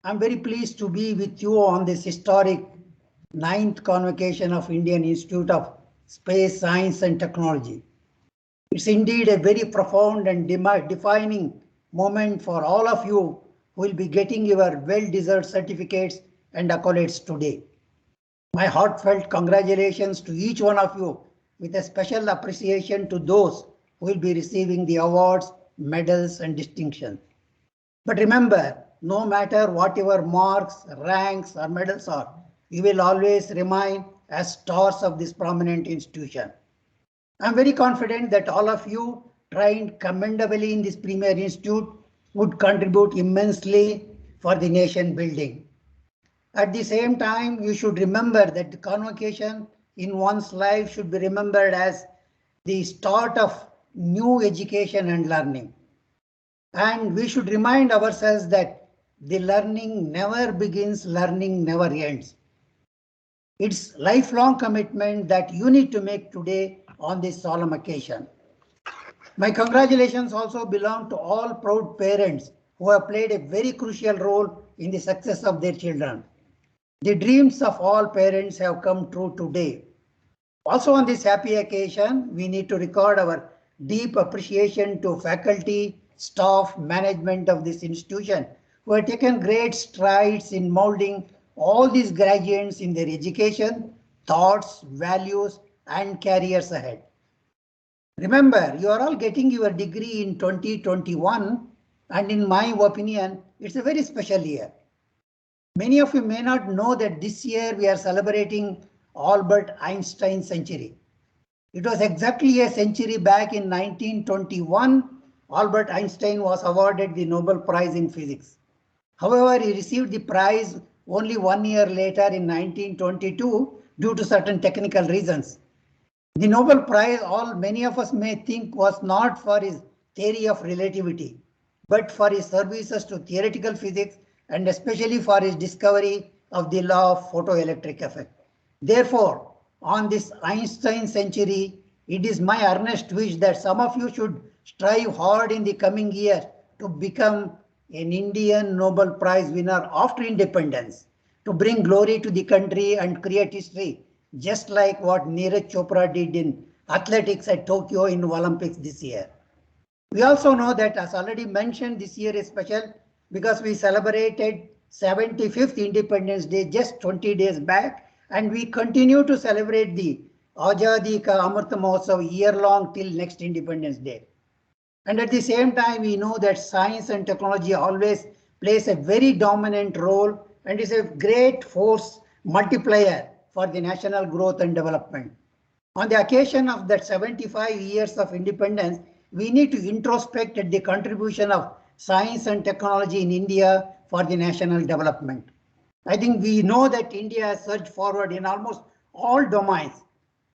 I'm very pleased to be with you on this historic 9th convocation of Indian Institute of Space Science and Technology. It's indeed a very profound and defining moment for all of you who will be getting your well-deserved certificates and accolades today. My heartfelt congratulations to each one of you, with a special appreciation to those who will be receiving the awards, medals, and distinctions. But remember, no matter what your marks, ranks, or medals are, you will always remain as stars of this prominent institution. I'm very confident that all of you, trained commendably in this premier institute, would contribute immensely for the nation building. At the same time, you should remember that the convocation in one's life should be remembered as the start of new education and learning. And we should remind ourselves that the learning never begins, learning never ends. It's lifelong commitment that you need to make today on this solemn occasion. My congratulations also belong to all proud parents who have played a very crucial role in the success of their children. The dreams of all parents have come true today. Also on this happy occasion, we need to record our deep appreciation to faculty, staff, management of this institution who have taken great strides in molding all these graduates in their education, thoughts, values, and careers ahead. Remember, you are all getting your degree in 2021, and in my opinion, it's a very special year. Many of you may not know that this year we are celebrating Albert Einstein's century. It was exactly a century back in 1921, Albert Einstein was awarded the Nobel Prize in Physics. However, he received the prize only 1 year later in 1922 due to certain technical reasons. The Nobel Prize, many of us may think, was not for his theory of relativity, but for his services to theoretical physics and especially for his discovery of the law of photoelectric effect. Therefore, on this Einstein century, it is my earnest wish that some of you should strive hard in the coming years to become an Indian Nobel Prize winner after independence, to bring glory to the country and create history, just like what Neeraj Chopra did in athletics at Tokyo in Olympics this year. We also know that, as already mentioned, this year is special because we celebrated 75th Independence Day just 20 days back, and we continue to celebrate the Azadi Ka Amrit Mahotsav year-long till next Independence Day. And at the same time, we know that science and technology always plays a very dominant role and is a great force multiplier for the national growth and development. On the occasion of that 75 years of independence, we need to introspect at the contribution of science and technology in India for the national development. I think we know that India has surged forward in almost all domains.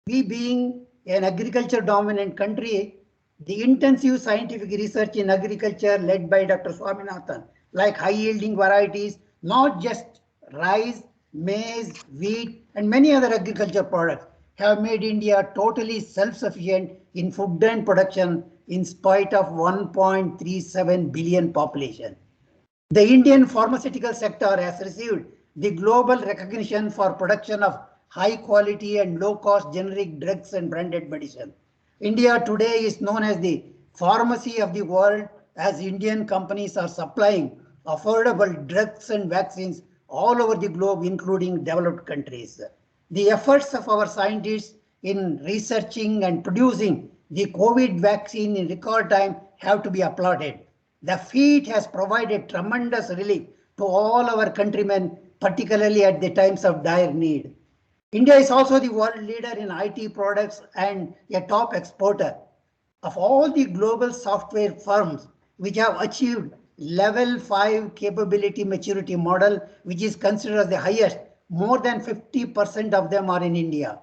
We being an agriculture dominant country, the intensive scientific research in agriculture led by Dr. Swaminathan, like high yielding varieties, not just rice, maize, wheat, and many other agriculture products, have made India totally self-sufficient in food grain production in spite of 1.37 billion population. The Indian pharmaceutical sector has received the global recognition for production of high quality and low cost generic drugs and branded medicine. India today is known as the pharmacy of the world, as Indian companies are supplying affordable drugs and vaccines all over the globe, including developed countries. The efforts of our scientists in researching and producing the COVID vaccine in record time have to be applauded. The feat has provided tremendous relief to all our countrymen, particularly at the times of dire need. India is also the world leader in IT products and a top exporter. Of all the global software firms which have achieved level 5 capability maturity model, which is considered as the highest, more than 50% of them are in India.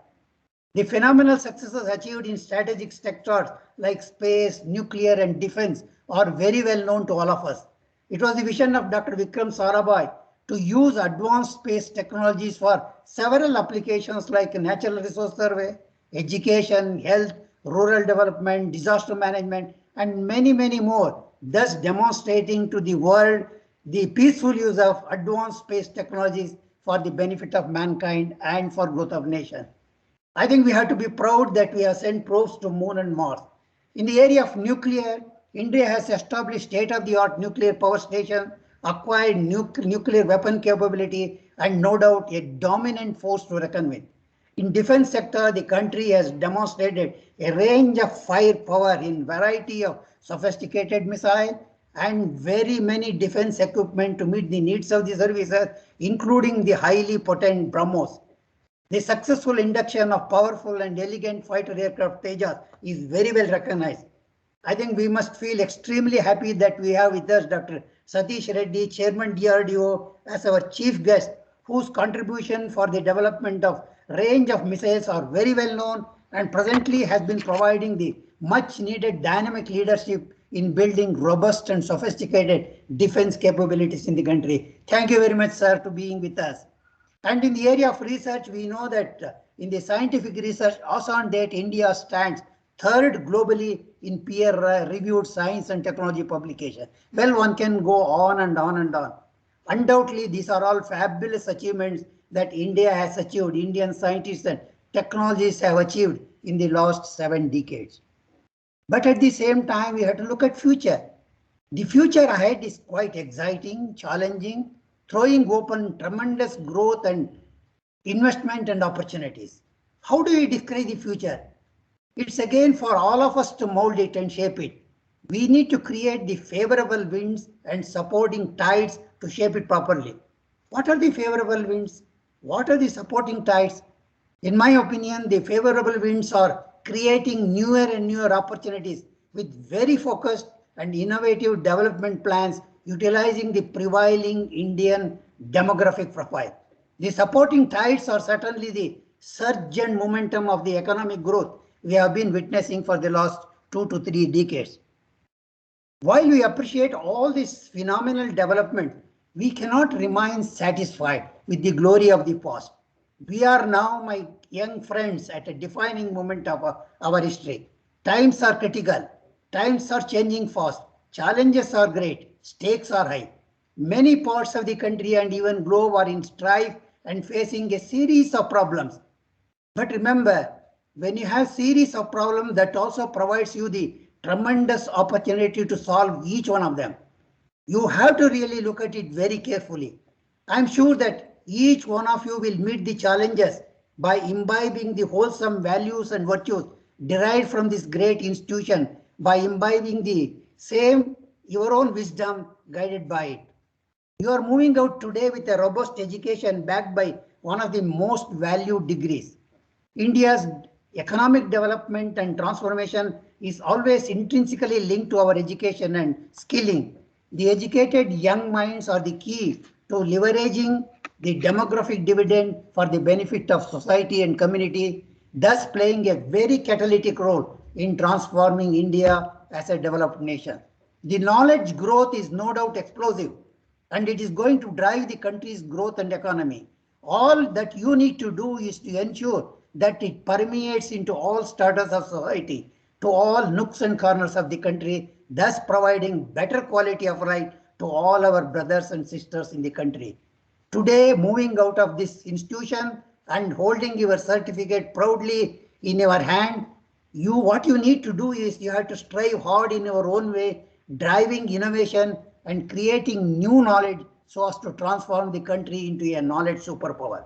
The phenomenal successes achieved in strategic sectors like space, nuclear, and defense are very well known to all of us. It was the vision of Dr. Vikram Sarabhai to use advanced space technologies for several applications like natural resource survey, education, health, rural development, disaster management, and many, many more, thus demonstrating to the world the peaceful use of advanced space technologies for the benefit of mankind and for growth of nation. I think we have to be proud that we have sent probes to Moon and Mars. In the area of nuclear, India has established state-of-the-art nuclear power station, acquired nuclear weapon capability, and no doubt a dominant force to reckon with. In defense sector, the country has demonstrated a range of firepower in variety of sophisticated missiles and very many defense equipment to meet the needs of the services, including the highly potent BrahMos. The successful induction of powerful and elegant fighter aircraft Tejas is very well recognized. I think we must feel extremely happy that we have with us Dr. Satish Reddy, Chairman DRDO, as our chief guest, whose contribution for the development of range of missiles are very well known and presently has been providing the much needed dynamic leadership in building robust and sophisticated defense capabilities in the country. Thank you very much, sir, for being with us. And in the area of research, we know that in the scientific research, as on date, India stands third globally in peer-reviewed science and technology publication. Well, one can go on and on and on. Undoubtedly, these are all fabulous achievements that India has achieved, Indian scientists and technologists have achieved in the last 7 decades. But at the same time, we have to look at future. The future ahead is quite exciting, challenging, throwing open tremendous growth and investment and opportunities. How do we describe the future? It's again for all of us to mold it and shape it. We need to create the favorable winds and supporting tides to shape it properly. What are the favorable winds? What are the supporting tides? In my opinion, the favorable winds are creating newer and newer opportunities with very focused and innovative development plans utilizing the prevailing Indian demographic profile. The supporting tides are certainly the surge and momentum of the economic growth we have been witnessing for the last 2 to 3 decades. While we appreciate all this phenomenal development, we cannot remain satisfied with the glory of the past. We are now, my young friends, at a defining moment of our history. Times are critical. Times are changing fast. Challenges are great. Stakes are high. Many parts of the country and even globe are in strife and facing a series of problems. But remember, when you have series of problems, that also provides you the tremendous opportunity to solve each one of them. You have to really look at it very carefully. I'm sure that each one of you will meet the challenges by imbibing the wholesome values and virtues derived from this great institution, by imbibing the same, your own wisdom guided by it. You are moving out today with a robust education backed by one of the most valued degrees. India's economic development and transformation is always intrinsically linked to our education and skilling. The educated young minds are the key to leveraging the demographic dividend for the benefit of society and community, thus playing a very catalytic role in transforming India as a developed nation. The knowledge growth is no doubt explosive, and it is going to drive the country's growth and economy. All that you need to do is to ensure that it permeates into all stratas of society, to all nooks and corners of the country, thus providing better quality of life to all our brothers and sisters in the country. Today, moving out of this institution and holding your certificate proudly in your hand, what you need to do is you have to strive hard in your own way, driving innovation and creating new knowledge so as to transform the country into a knowledge superpower.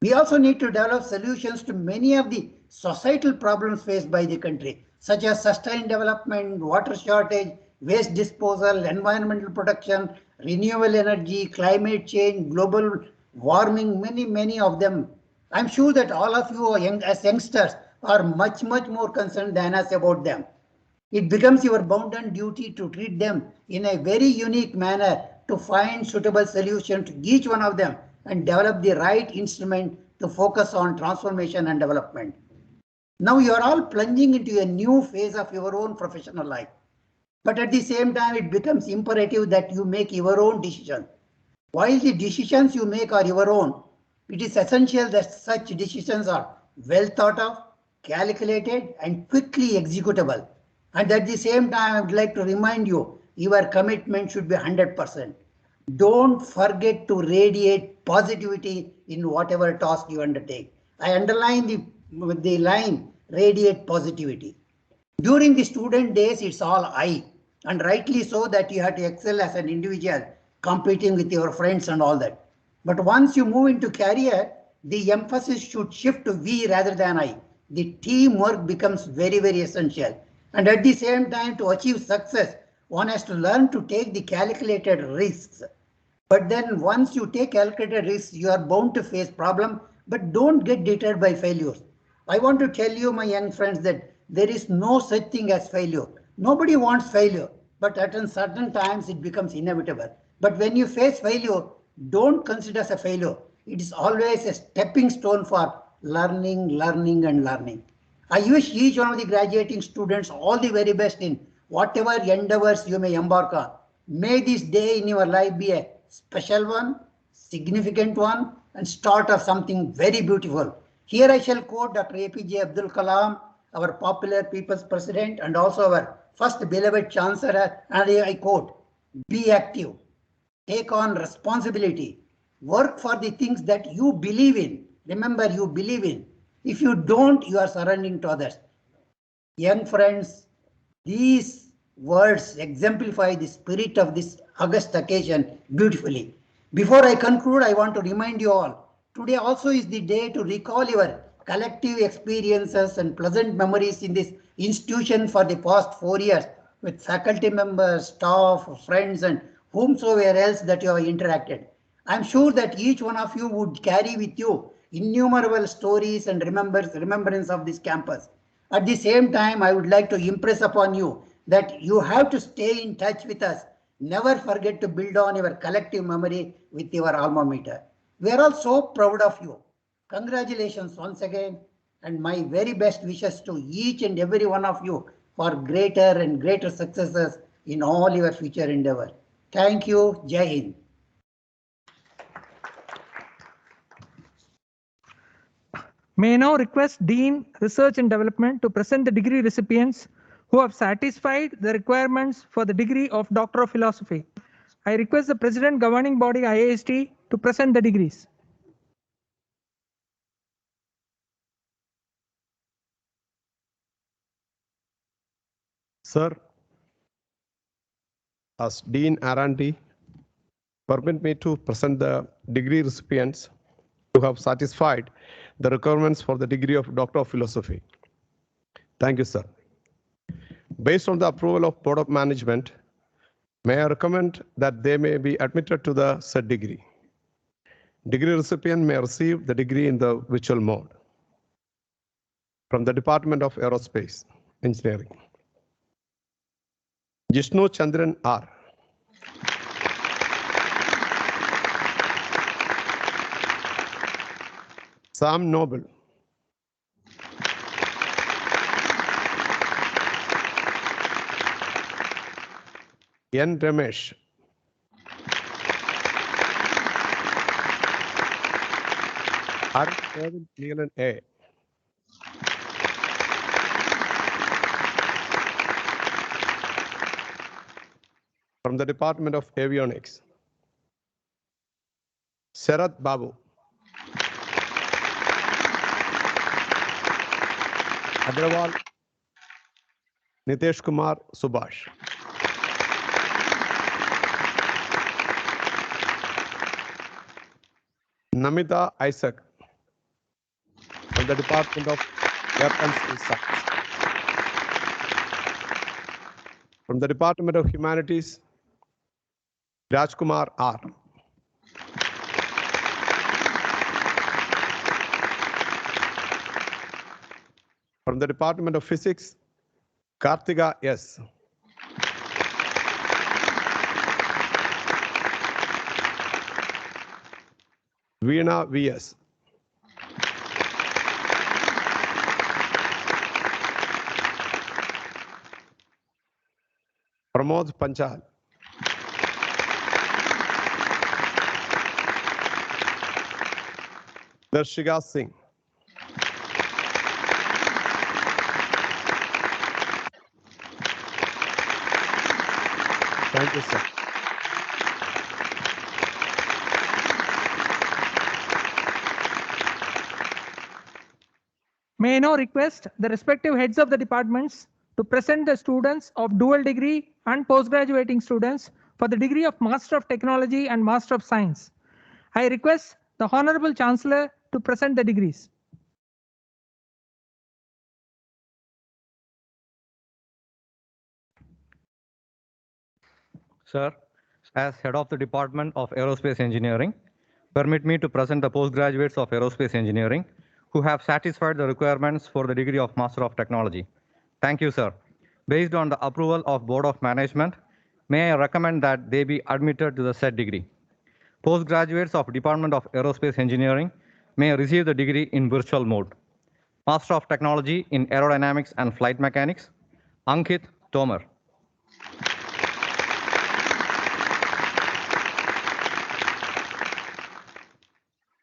We also need to develop solutions to many of the societal problems faced by the country, such as sustained development, water shortage, waste disposal, environmental protection, renewable energy, climate change, global warming, many of them. I'm sure that all of you as youngsters are much more concerned than us about them. It becomes your bounden duty to treat them in a very unique manner, to find suitable solution to each one of them and develop the right instrument to focus on transformation and development. Now you are all plunging into a new phase of your own professional life. But at the same time, it becomes imperative that you make your own decisions. While the decisions you make are your own, it is essential that such decisions are well thought of, calculated, and quickly executable. And at the same time, I would like to remind you, your commitment should be 100%. Don't forget to radiate positivity in whatever task you undertake. I underline the line, radiate positivity. During the student days, it's all I, and rightly so that you have to excel as an individual, competing with your friends and all that. But once you move into career, the emphasis should shift to we rather than I. The teamwork becomes very essential. And at the same time, to achieve success, one has to learn to take the calculated risks. But then once you take calculated risks, you are bound to face problems, but don't get deterred by failures. I want to tell you, my young friends, that there is no such thing as failure. Nobody wants failure, but at certain times it becomes inevitable. But when you face failure, don't consider it as a failure. It is always a stepping stone for learning. I wish each one of the graduating students all the very best in whatever endeavors you may embark on. May this day in your life be a special one, significant one, and start of something very beautiful. Here I shall quote Dr. APJ Abdul Kalam, our popular people's president, and also our first beloved chancellor, and I quote, be active, take on responsibility, work for the things that you believe in. Remember, you believe in. If you don't, you are surrendering to others. Young friends, these words exemplify the spirit of this august occasion beautifully. Before I conclude, I want to remind you all, today also is the day to recall your collective experiences and pleasant memories in this institution for the past 4 years with faculty members, staff, friends, and whomsoever else that you have interacted. I'm sure that each one of you would carry with you innumerable stories and remembrance of this campus. At the same time, I would like to impress upon you that you have to stay in touch with us. Never forget to build on your collective memory with your alma mater. We are all so proud of you. Congratulations once again, and my very best wishes to each and every one of you for greater and greater successes in all your future endeavor. Thank you. Jai Hind. May I now request Dean, Research and Development to present the degree recipients who have satisfied the requirements for the degree of Doctor of Philosophy. I request the President Governing Body IIST to present the degrees. Sir, as Dean R&D, permit me to present the degree recipients who have satisfied the requirements for the degree of Doctor of Philosophy. Thank you, sir. Based on the approval of Board of Management, may I recommend that they may be admitted to the said degree. Degree recipient may receive the degree in the virtual mode from the Department of Aerospace Engineering. Jishnu Chandran R. Sam Noble. N. Ramesh. R. Neelan A. From the Department of Avionics. Sharat Babu. Agrawal Nitesh Kumar Subhash. Namita Isaac from the Department of Weapons and Science. From the Department of Humanities, Rajkumar R. From the Department of Physics, Kartika S. Veena V.S. Pramod Panchal. Darshika Singh. Thank you, sir. May I now request the respective heads of the departments to present the students of dual degree and postgraduating students for the degree of Master of Technology and Master of Science. I request the Honorable Chancellor to present the degrees. Sir, as Head of the Department of Aerospace Engineering, permit me to present the postgraduates of Aerospace Engineering who have satisfied the requirements for the degree of Master of Technology. Thank you, sir. Based on the approval of Board of Management, may I recommend that they be admitted to the said degree. Postgraduates of Department of Aerospace Engineering may receive the degree in virtual mode. Master of Technology in Aerodynamics and Flight Mechanics, Ankit Tomar.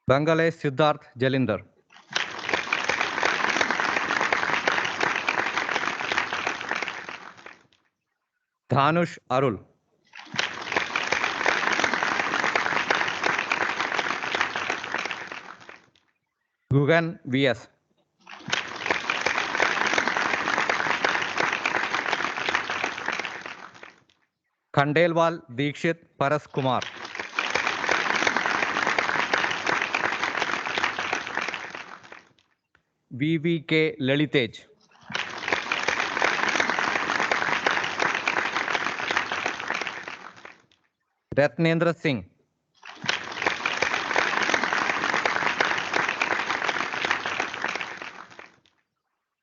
Bangale Siddharth Jalinder. Dhanush Arul. Gugan VS. Khandelwal Dikshit Paras Kumar. VVK Lalitej. Ratnendra Singh.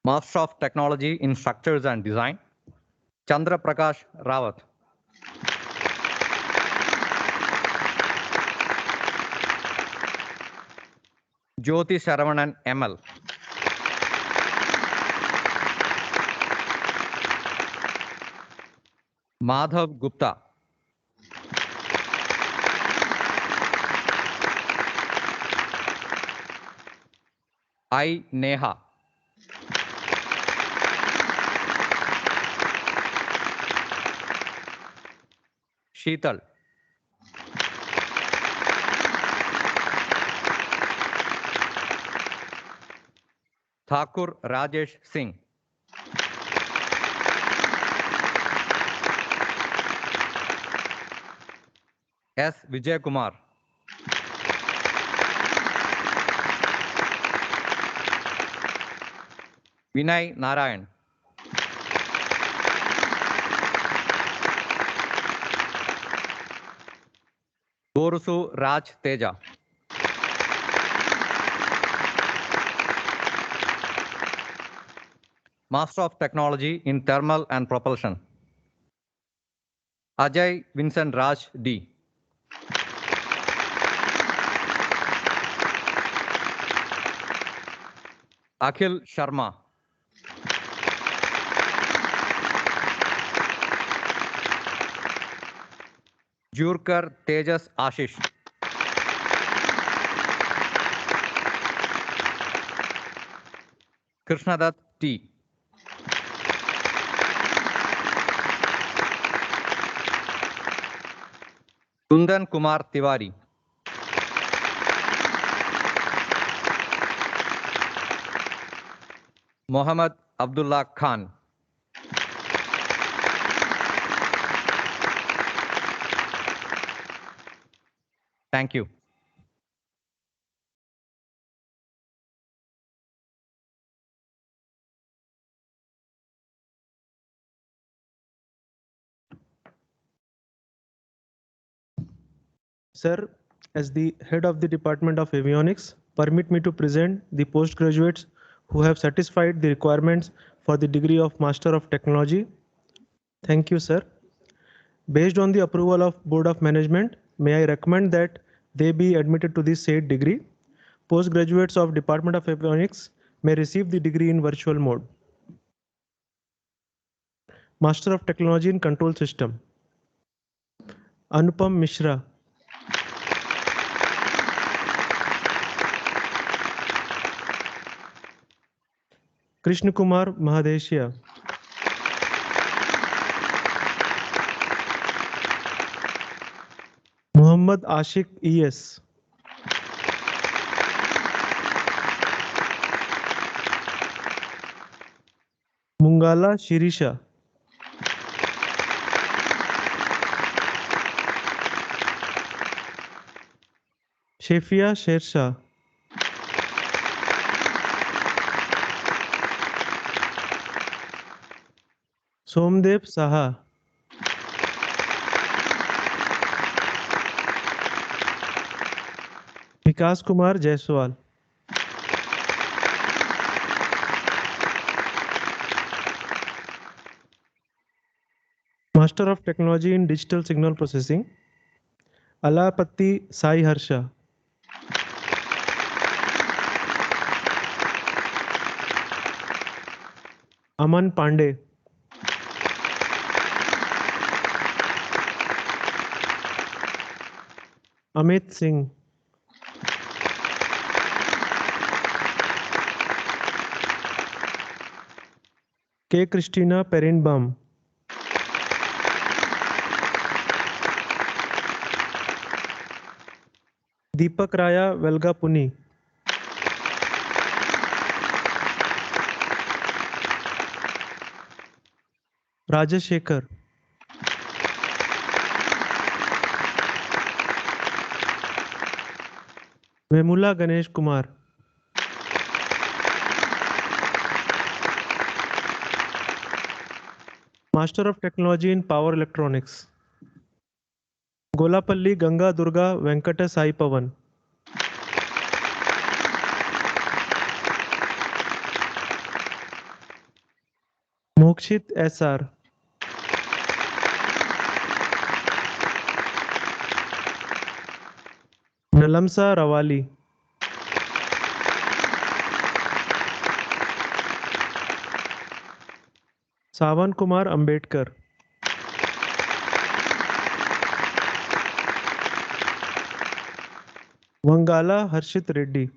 Master of Technology in Structures and Design, Chandra Prakash Rawat. Jyoti Saravanan ML. Madhav Gupta. I. Neha. Sheetal. Thakur Rajesh Singh. S. Vijay Kumar. Vinay Narayan. Borusu Raj Teja. Master of Technology in Thermal and Propulsion, Ajay Vincent Raj D. Akhil Sharma. Jurkar Tejas Ashish. Krishnadat T. Kundan Kumar Tiwari. Mohammad Abdullah Khan. Thank you. Sir, as the head of the Department of Avionics, permit me to present the postgraduates who have satisfied the requirements for the degree of Master of Technology. Thank you, sir. Based on the approval of Board of Management, may I recommend that they be admitted to the said degree. Postgraduates of Department of Avionics may receive the degree in virtual mode. Master of Technology in Control System, Anupam Mishra. Krishna Kumar Mahadeshia. Muhammad Ashik ES. Mungala Shirisha. Shefia Shersha. Somdev Saha. Vikas Kumar Jaiswal. Master of Technology in Digital Signal Processing, Alapatti Sai Harsha. Aman Pandey. Amit Singh. K. Christina Perenbaum. Deepak Raya Velgapuni. Rajashekar. Vemula Ganesh Kumar. Master of Technology in Power Electronics, Golapalli Ganga Durga Venkata Sai Pavan. Mokshit SR. Nalamsa Rawali. Savan Kumar Ambedkar. Vangala Harshit Reddy.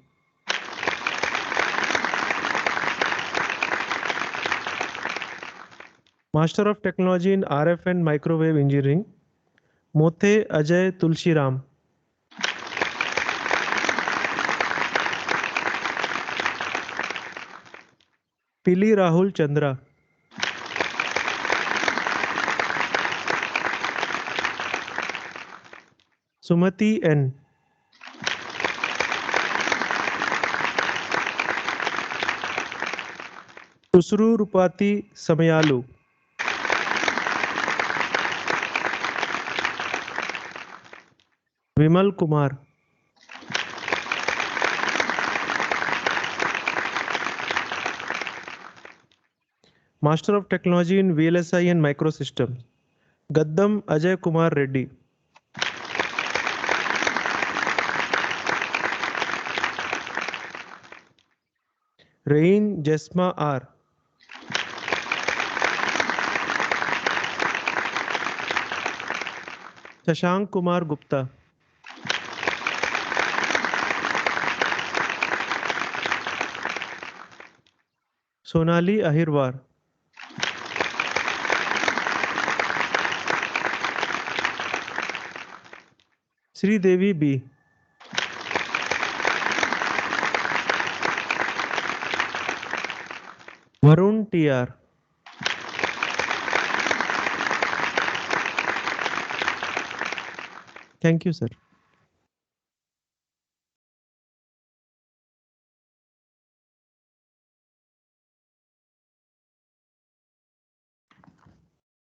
Master of Technology in RF and Microwave Engineering, Mothe Ajay Tulshiram. Pili Rahul Chandra. Sumati N. Tusru Rupati Samayalu. Vimal Kumar. Master of Technology in VLSI and Microsystems, Gaddam Ajay Kumar Reddy. Rain Jesma R. Shashank Kumar Gupta. Sonali Ahirwar. Sri Devi B. Varun TR. Thank you, sir.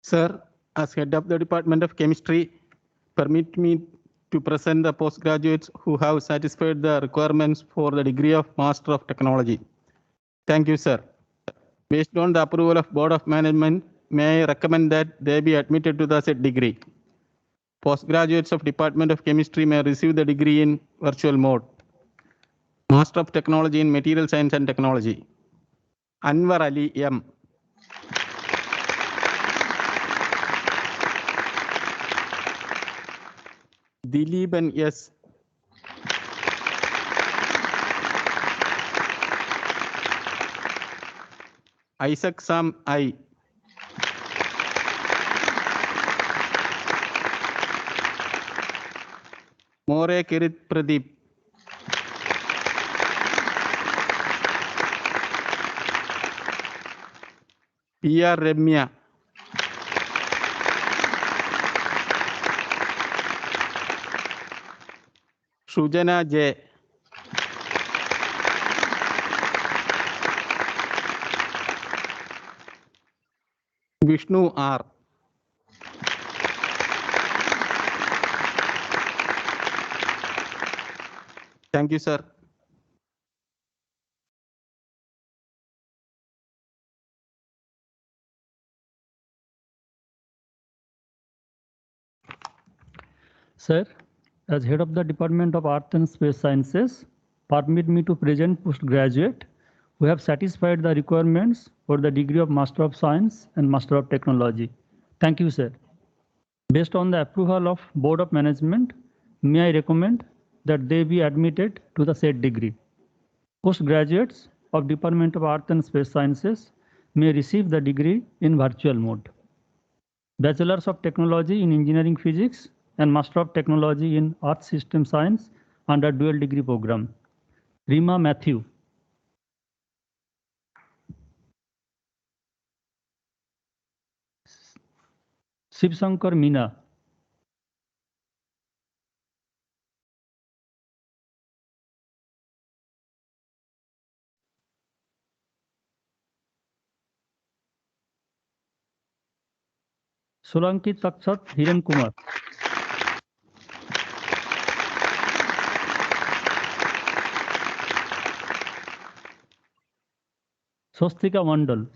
Sir, as head of the Department of Chemistry, permit me to present the postgraduates who have satisfied the requirements for the degree of Master of Technology. Thank you, sir. Based on the approval of Board of Management, may I recommend that they be admitted to the said degree. Postgraduates of Department of Chemistry may receive the degree in virtual mode. Master of Technology in Material Science and Technology, Anwar Ali M. Dileepan S. Isaac Sam I. More Kirit Pradeep. PR Remya. Sujana J. Vishnu R. Thank you, sir. Sir, as head of the Department of Earth and Space Sciences, permit me to present postgraduate who have satisfied the requirements for the degree of Master of Science and Master of Technology. Thank you, sir. Based on the approval of Board of Management, may I recommend that they be admitted to the said degree. Postgraduates of Department of Earth and Space Sciences may receive the degree in virtual mode. Bachelors of Technology in Engineering Physics and Master of Technology in Earth System Science under dual degree program. Rima Matthew. Shivsankar Meena. Solankit Takshat Hiren Kumar. Swastika Mandal.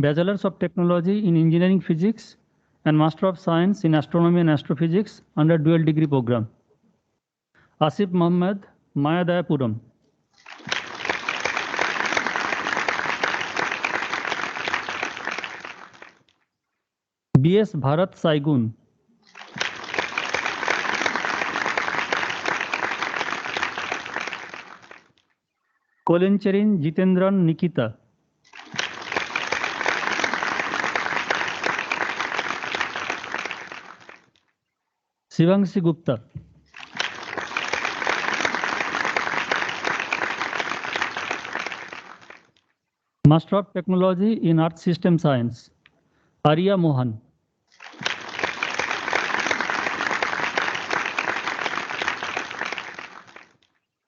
Bachelors of Technology in Engineering Physics and Master of Science in Astronomy and Astrophysics under dual degree program. Asif Mohammed, Untitled. BS Bharat Saigun. Kolencherin Jitendran Nikita. Shivangsi Gupta. Master of Technology in Earth System Science, Arya Mohan.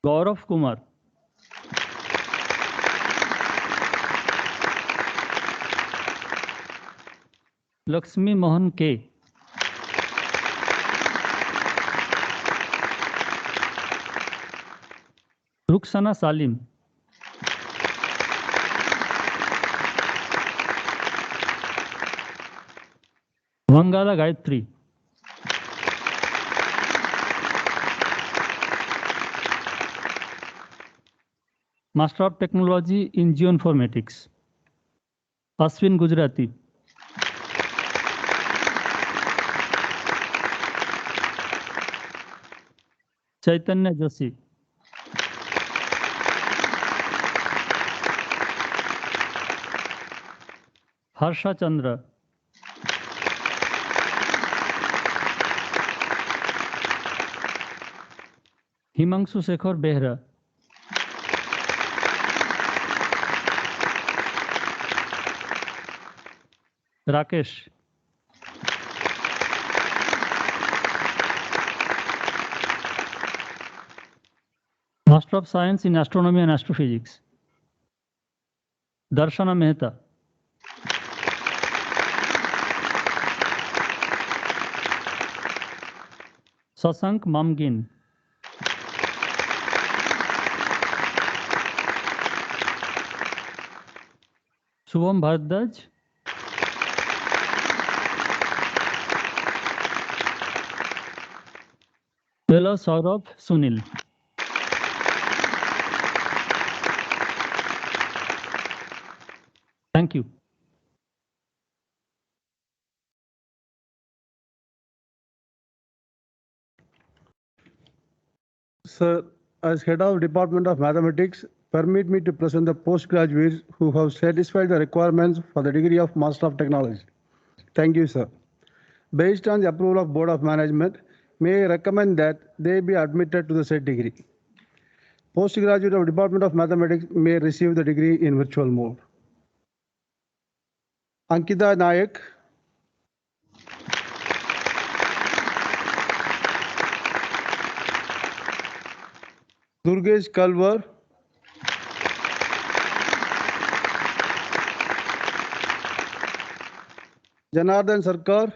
Gaurav Kumar. Lakshmi Mohan K. Ruksana Salim. Vangala Gayatri. Master of Technology in Geoinformatics, Ashwin Gujarati. Chaitanya Joshi. Harsha Chandra. Himangshu Shekhar Behra. Rakesh. Master of Science in Astronomy and Astrophysics, Darshana Mehta. Sasank Mamgin. Shubham Bharadwaj. Fellow Saurabh Sunil. Thank you. Sir, as head of Department of Mathematics, permit me to present the postgraduates who have satisfied the requirements for the degree of Master of Technology. Thank you, sir. Based on the approval of Board of Management, may I recommend that they be admitted to the said degree. Postgraduate of Department of Mathematics may receive the degree in virtual mode. Ankita Nayak, Durgesh Kalwar, Janardhan Sarkar,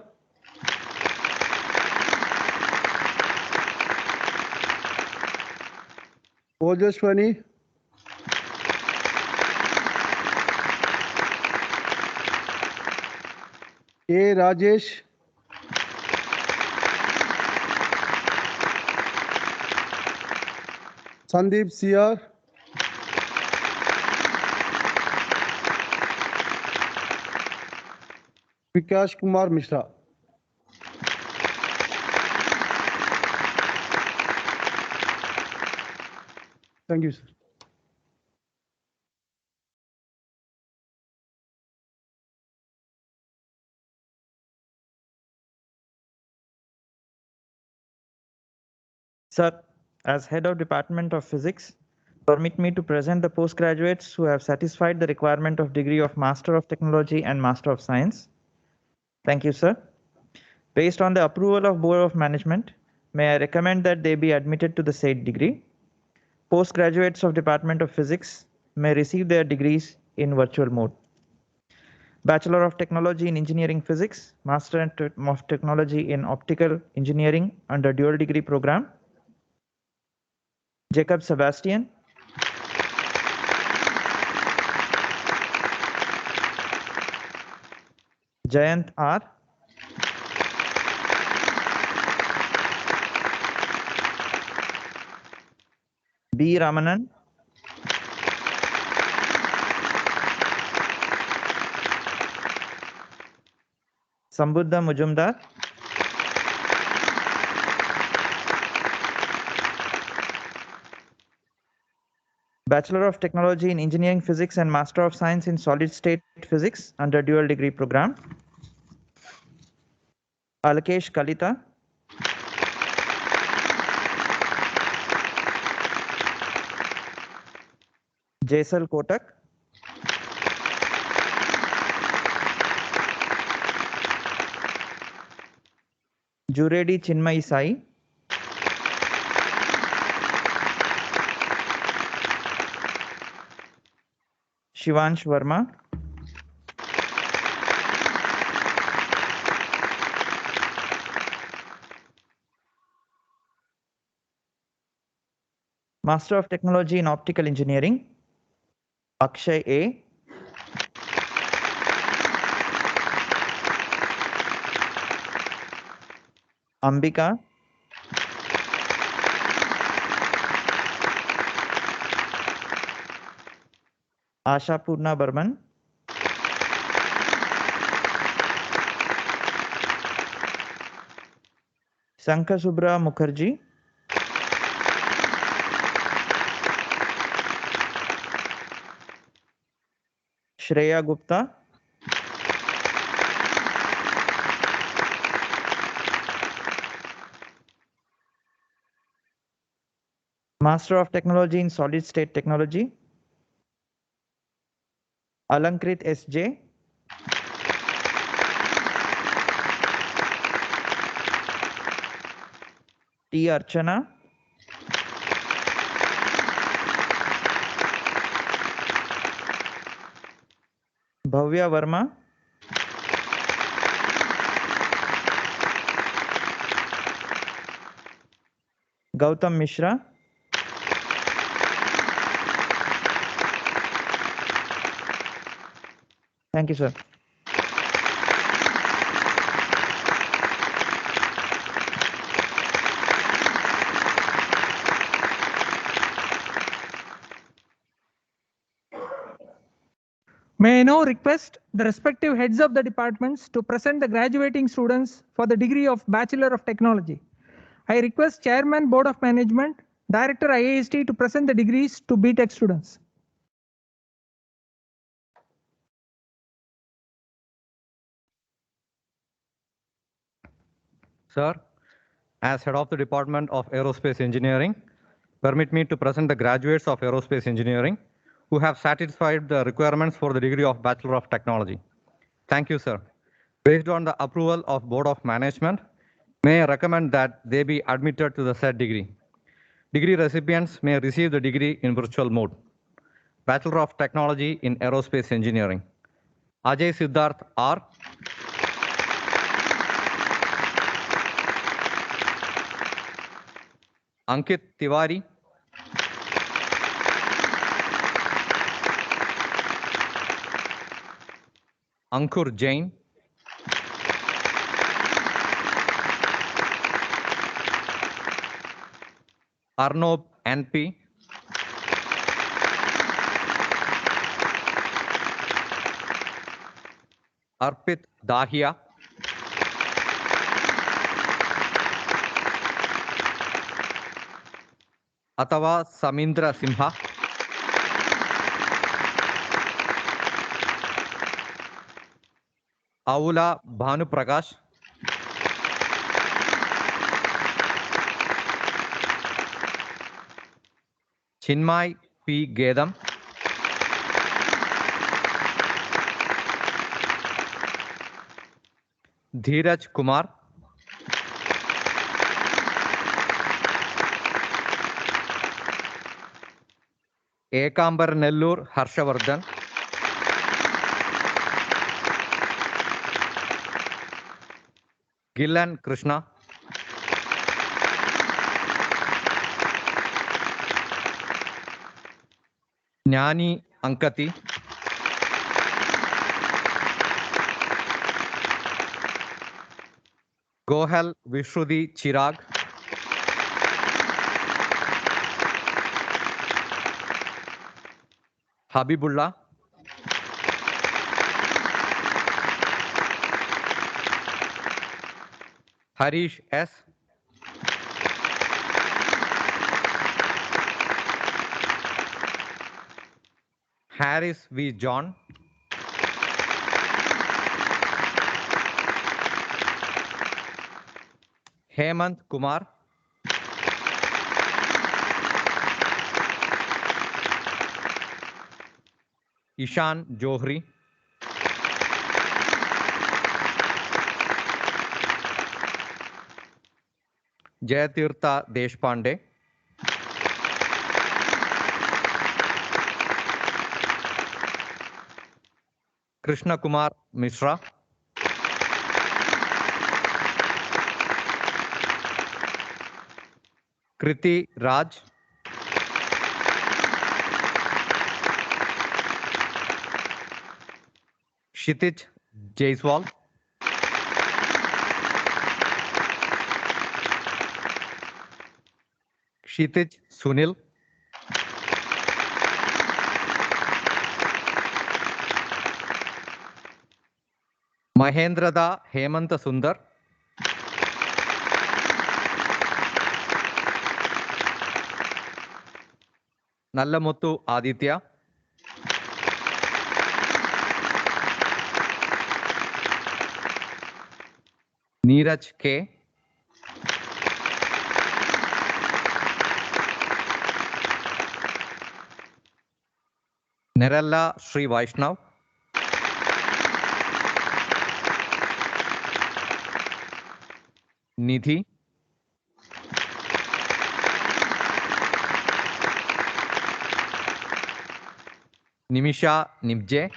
Ojaswani, A. Rajesh, Sandeep CR, Vikash Kumar Mishra. Thank you, sir. Sir, as Head of Department of Physics, permit me to present the postgraduates who have satisfied the requirement of degree of Master of Technology and Master of Science. Thank you, sir. Based on the approval of Board of Management, may I recommend that they be admitted to the said degree. Postgraduates of Department of Physics may receive their degrees in virtual mode. Bachelor of Technology in Engineering Physics, Master of Technology in Optical Engineering under dual degree program, Jacob Sebastian. Jayant R. B. Ramanan. Sambuddha Mujumdar. Bachelor of Technology in Engineering Physics and Master of Science in Solid State Physics under dual degree program. Alkesh Kalita. Jaisal Kotak. Juredi Chinmay Sai. Shivansh Verma. Master of Technology in Optical Engineering. Akshay A. Ambika. Asha Purna Burman. Shankar Subra Mukherjee. Shreya Gupta. Master of Technology in Solid State Technology. Alankrit S.J. T. Archana. Bhavya Verma. Gautam Mishra. Thank you, sir. May I now request the respective heads of the departments to present the graduating students for the degree of Bachelor of Technology. I request Chairman Board of Management, Director IIST to present the degrees to BTech students. Sir, as head of the Department of Aerospace Engineering, permit me to present the graduates of Aerospace Engineering who have satisfied the requirements for the degree of Bachelor of Technology. Thank you, sir. Based on the approval of Board of Management, may I recommend that they be admitted to the said degree. Degree recipients may receive the degree in virtual mode. Bachelor of Technology in Aerospace Engineering. Ajay Siddharth R. Ankit Tiwari. Ankur Jain. Arnob NP. Arpit Dahia. Atava Samindra Simha. Aula Bhanu Prakash. Chinmay P. Gedam. Dheeraj Kumar. Ekambar Nellur Harshavardhan. Gillan Krishna. Jnani Ankati. Gohal Vishruti Chirag. Habibullah. Harish S. Harris V. John. Hemant Kumar. Ishan Johri. Jayatirtha Deshpande. Krishna Kumar Mishra. Kriti Raj. Kshitij Jaiswal. Kshitij Sunil. Mahendrada Hemanta Sundar. Nallamuthu Aditya. Neeraj K. Nerella Sri Vaishnav. Nidhi. Nimisha Nibje.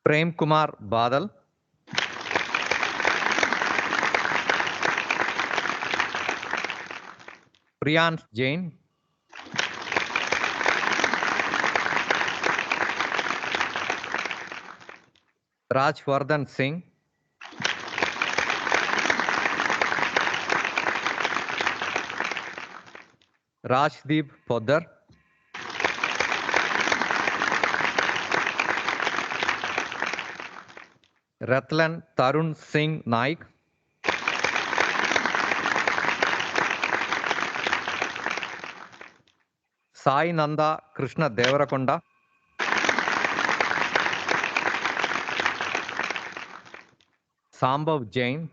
Prem Kumar Badal. Priyansh Jain. Rajvardhan Singh. Rajdeep Poddar. Ratlan Tarun Singh Naik. Sai Nanda Krishna Devarakonda. Sambhav Jain.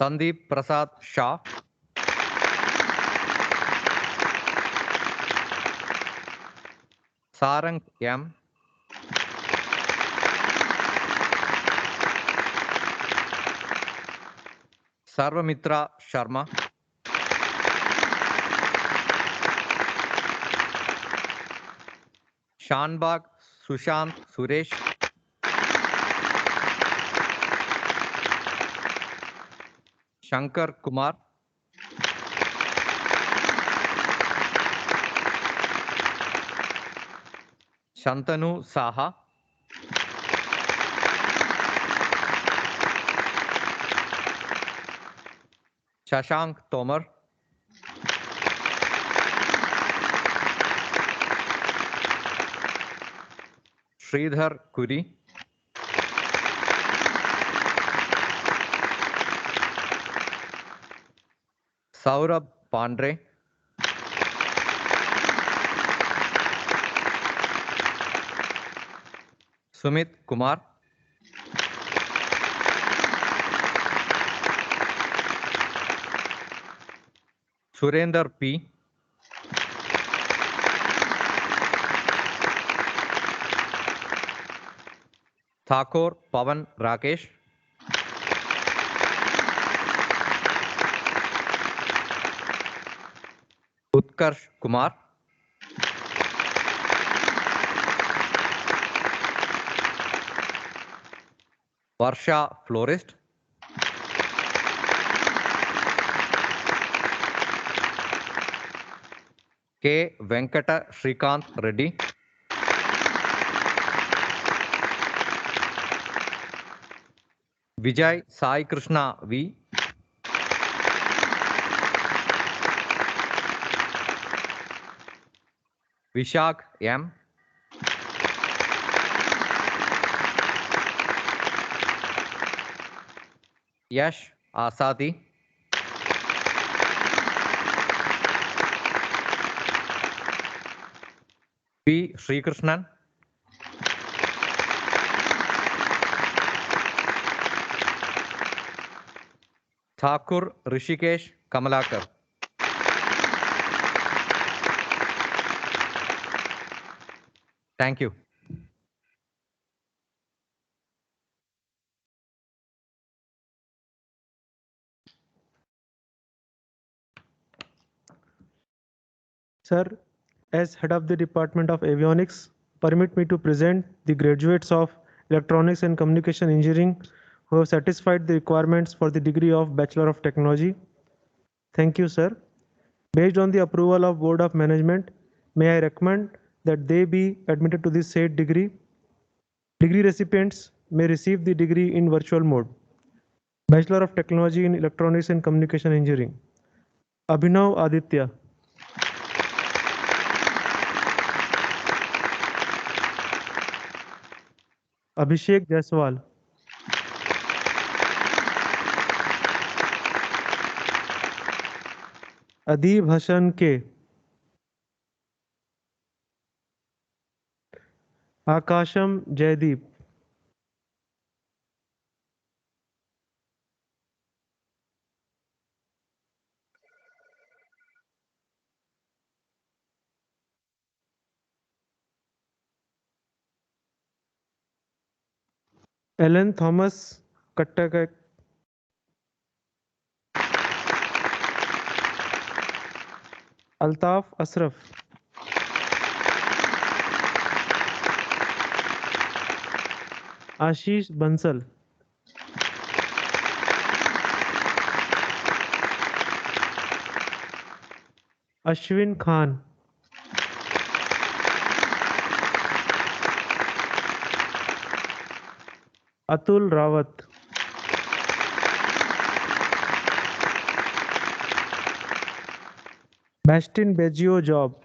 Sandeep Prasad Shah. Sarang M. Sarvamitra Sharma. Shanbag Sushant Suresh. Shankar Kumar. Shantanu Saha. Shashank Tomar. Sridhar Kuri. Saurabh Pandre. Sumit Kumar. Surender P. Thakur Pavan Rakesh. Utkarsh Kumar. Varsha Florist. K. Venkata Srikanth Reddy. Vijay Sai Krishna V. Vishak M. Yash Asadi. P. Srikrishnan. Thakur Rishikesh Kamalakar. Thank you. Sir, as head of the Department of Avionics, permit me to present the graduates of Electronics and Communication Engineering who have satisfied the requirements for the degree of Bachelor of Technology. Thank you, sir. Based on the approval of Board of Management, may I recommend that they be admitted to this said degree. Degree recipients may receive the degree in virtual mode. Bachelor of Technology in Electronics and Communication Engineering. Abhinav Aditya. Abhishek Jaiswal. Adib Hassan K. Akasham Jaideep. Ellen Thomas Kattakak. Altaf Asraf. Ashish Bansal. Ashwin Khan. Atul Rawat. Bastin Beggio Job.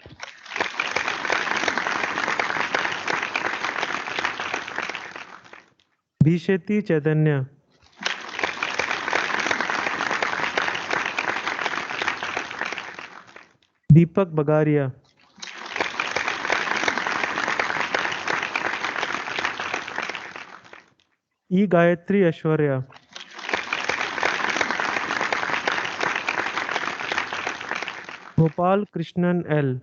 Bhisheti Chaitanya. Deepak Bagaria. E. Gayatri Ashwarya. Gopal Krishnan L.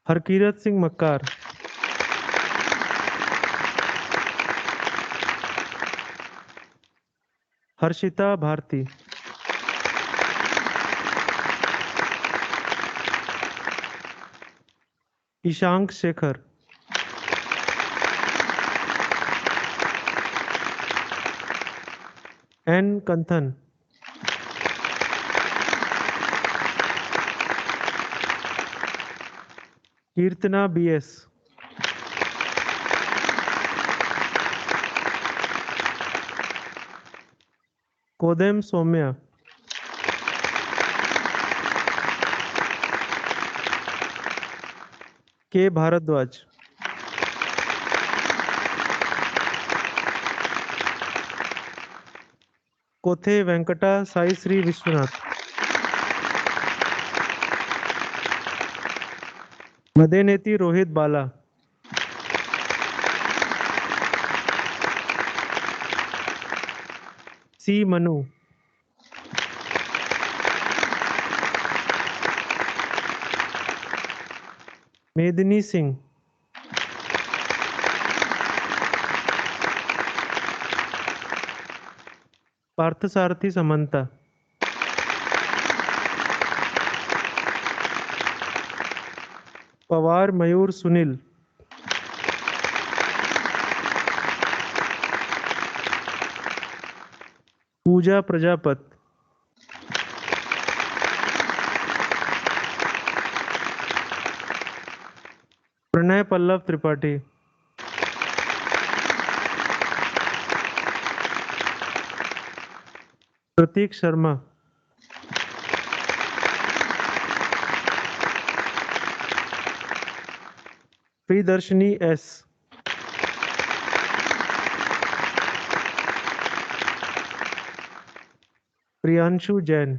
Harkirat Singh Makkar. Harshita Bharti. Ishank Shekhar. N. Kanthan. Kirtana B.S. Kodem Somya. K. Bharadwaj. Kothe Venkata Sai Sri Vishwanath. Madeneti Rohit Bala. C. Manu. Medini Singh. Parthasarathi Samanta. Pawar Mayur Sunil. Pooja Prajapat, Pranay Pallav Tripathi, Prateek Sharma, Priyadarshini S, Priyanshu Jain,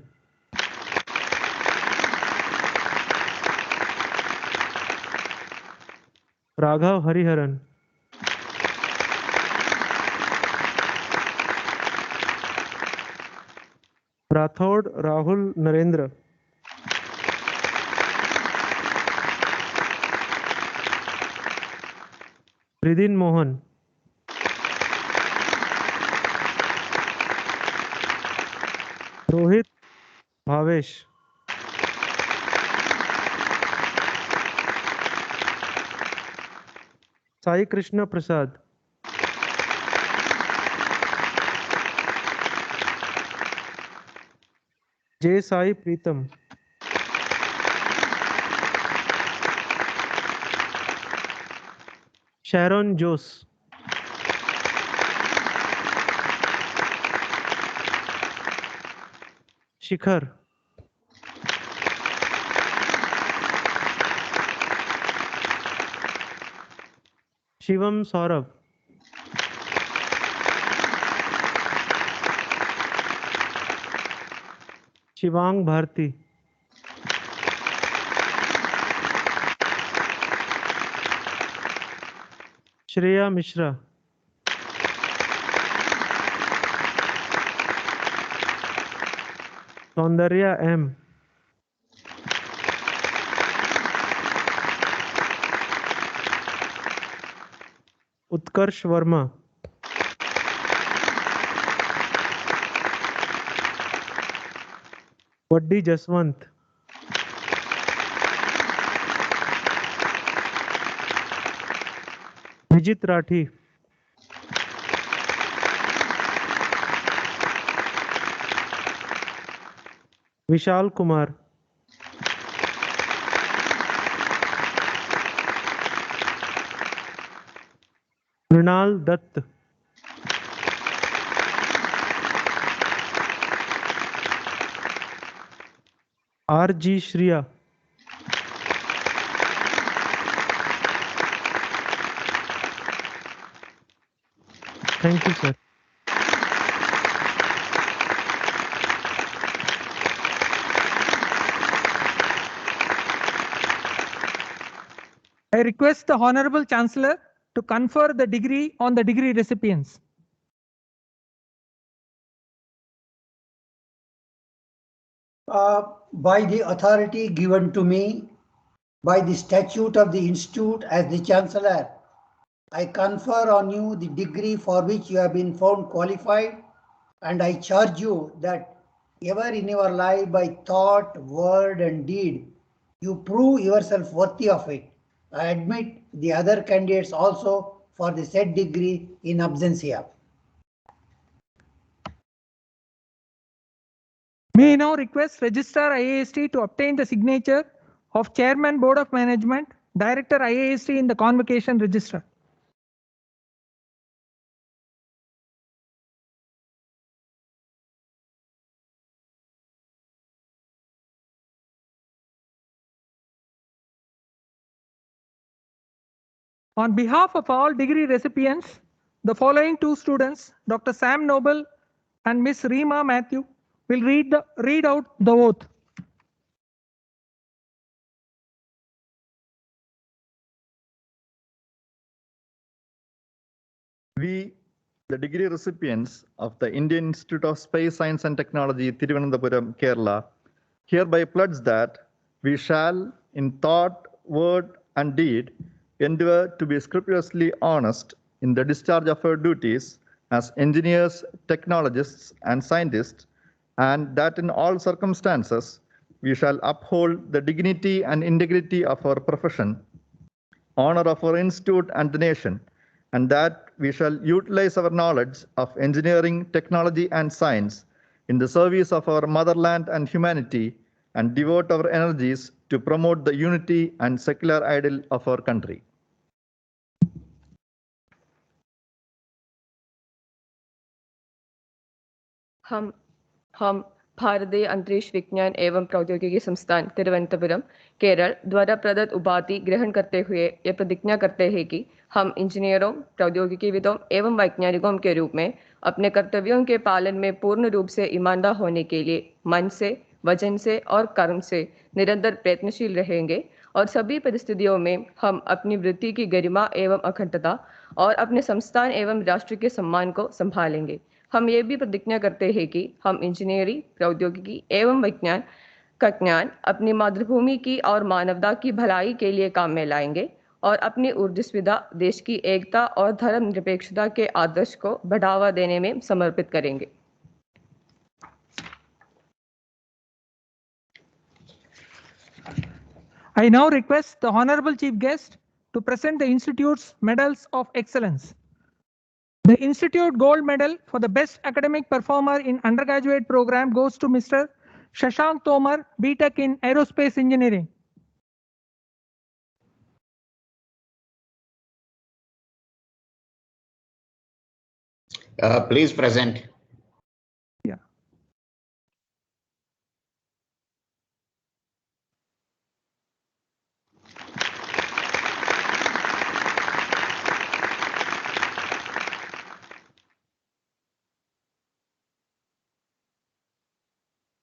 Raghav Hariharan, Rathore Rahul Narendra, Ridin Mohan, Rohit Bhavesh, Sai Krishna Prasad, Jai Sai Preetam, Sharon Jose, Shikhar, Shivam Saurabh, Shivang Bharti, Shreya Mishra, Soundarya M, Utkarsh Verma, Vaddi Jaswant, Vijit Rathi, Vishal Kumar, Mrinal Dutt, R G Shriya, thank you sir. I request the Honorable Chancellor to confer the degree on the degree recipients. By the authority given to me by the statute of the Institute as the Chancellor, I confer on you the degree for which you have been found qualified, and I charge you that ever in your life by thought, word and deed, you prove yourself worthy of it. I admit the other candidates also for the said degree in absentia. May I now request Registrar IIST to obtain the signature of Chairman Board of Management, Director IIST in the Convocation Register. On behalf of all degree recipients, the following two students, Dr. Sam Noble and Miss Reema Matthew, will read out the oath. We, the degree recipients of the Indian Institute of Space Science and Technology, Thiruvananthapuram, Kerala, hereby pledge that we shall, in thought, word, and deed, endeavor to be scrupulously honest in the discharge of our duties as engineers, technologists, and scientists, and that in all circumstances we shall uphold the dignity and integrity of our profession, honor of our institute and the nation, and that we shall utilize our knowledge of engineering, technology, and science in the service of our motherland and humanity, and devote our energies to promote the unity and secular ideal of our country. हम भारतीय अंतरिक्ष विज्ञान एवं प्रौद्योगिकी संस्थान तिरुवनंतपुरम केरल द्वारा प्रदत्त उपाधि ग्रहण करते हुए यह प्रतिज्ञा करते हैं कि हम इंजीनियरों, प्रौद्योगिकीविदों एवं वैज्ञानिकों के रूप में अपने कर्तव्यों के पालन में पूर्ण रूप से ईमानदार होने के लिए मन से, वचन से और कर्म से निरंतर प्रयत्नशील रहेंगे और सभी परिस्थितियों में हम अपनी वृत्ति की गरिमा एवं अखंडता और अपने संस्थान एवं राष्ट्र के सम्मान को संभालेंगे। हम ये भी प्रतिज्ञा करते हैं कि हम इंजीनियरिंग, प्रौद्योगिकी एवं विज्ञान का ज्ञान अपनी मातृभूमि की और मानवता की भलाई के लिए काम में लाएंगे और अपनी ऊर्जस्विता देश की एकता और धर्मनिरपेक्षता के आदर्श को बढ़ावा देने में समर्पित करेंगे। I now request the Honorable Chief Guest to present the Institute's Medals of Excellence. The Institute Gold Medal for the Best Academic Performer in Undergraduate Program goes to Mr. Shashank Tomar, BTech in Aerospace Engineering. Please present. Yeah.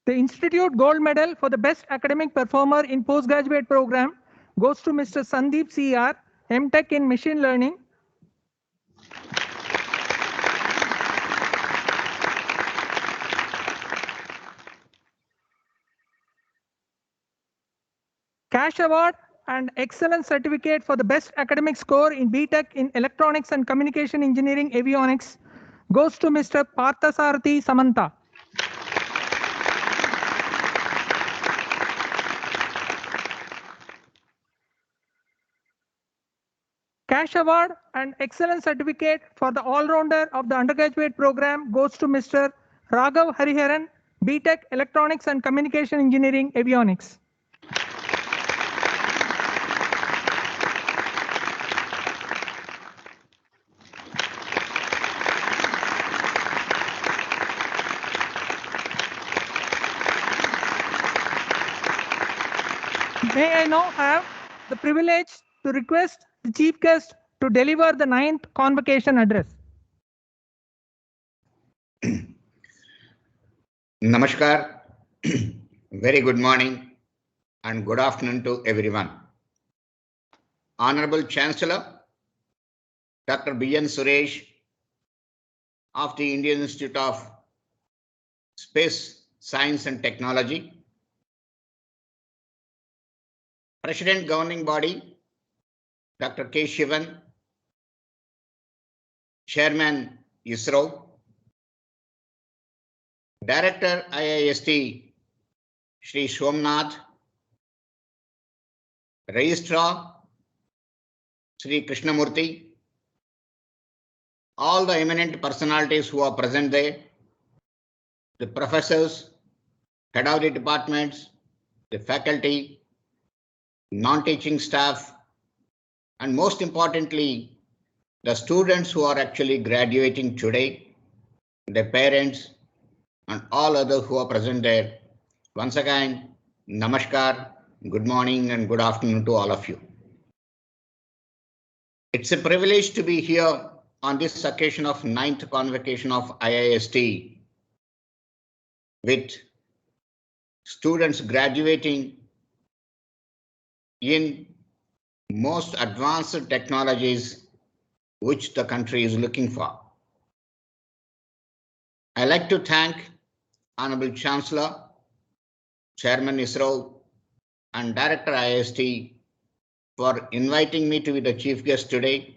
The Institute Gold Medal for the Best Academic Performer in Postgraduate Program goes to Mr. Sandeep CR, MTech in Machine Learning. Cash Award and Excellence Certificate for the Best Academic Score in BTech in Electronics and Communication Engineering Avionics goes to Mr. Parthasarathi Samantha. Cash Award and Excellence Certificate for the All-Rounder of the Undergraduate Program goes to Mr. Raghav Hariharan, BTech Electronics and Communication Engineering Avionics. May I now have the privilege to request the Chief Guest to deliver the 9th Convocation address. Namaskar. Very good morning and good afternoon to everyone. Honorable Chancellor, Dr. B.N. Suresh of the Indian Institute of Space, Science and Technology, President Governing Body, Dr. K. Shivan, Chairman ISRO, Director IIST, Shri Somnath, Registrar, Shri Krishnamurthy, all the eminent personalities who are present there, the professors, head of the departments, the faculty, non-teaching staff, and most importantly, the students who are actually graduating today, their parents, and all others who are present there. Once again, namaskar, good morning and good afternoon to all of you. It's a privilege to be here on this occasion of 9th Convocation of IIST with students graduating in most advanced technologies which the country is looking for. I'd like to thank Honorable Chancellor, Chairman ISRO, and Director IIST for inviting me to be the chief guest today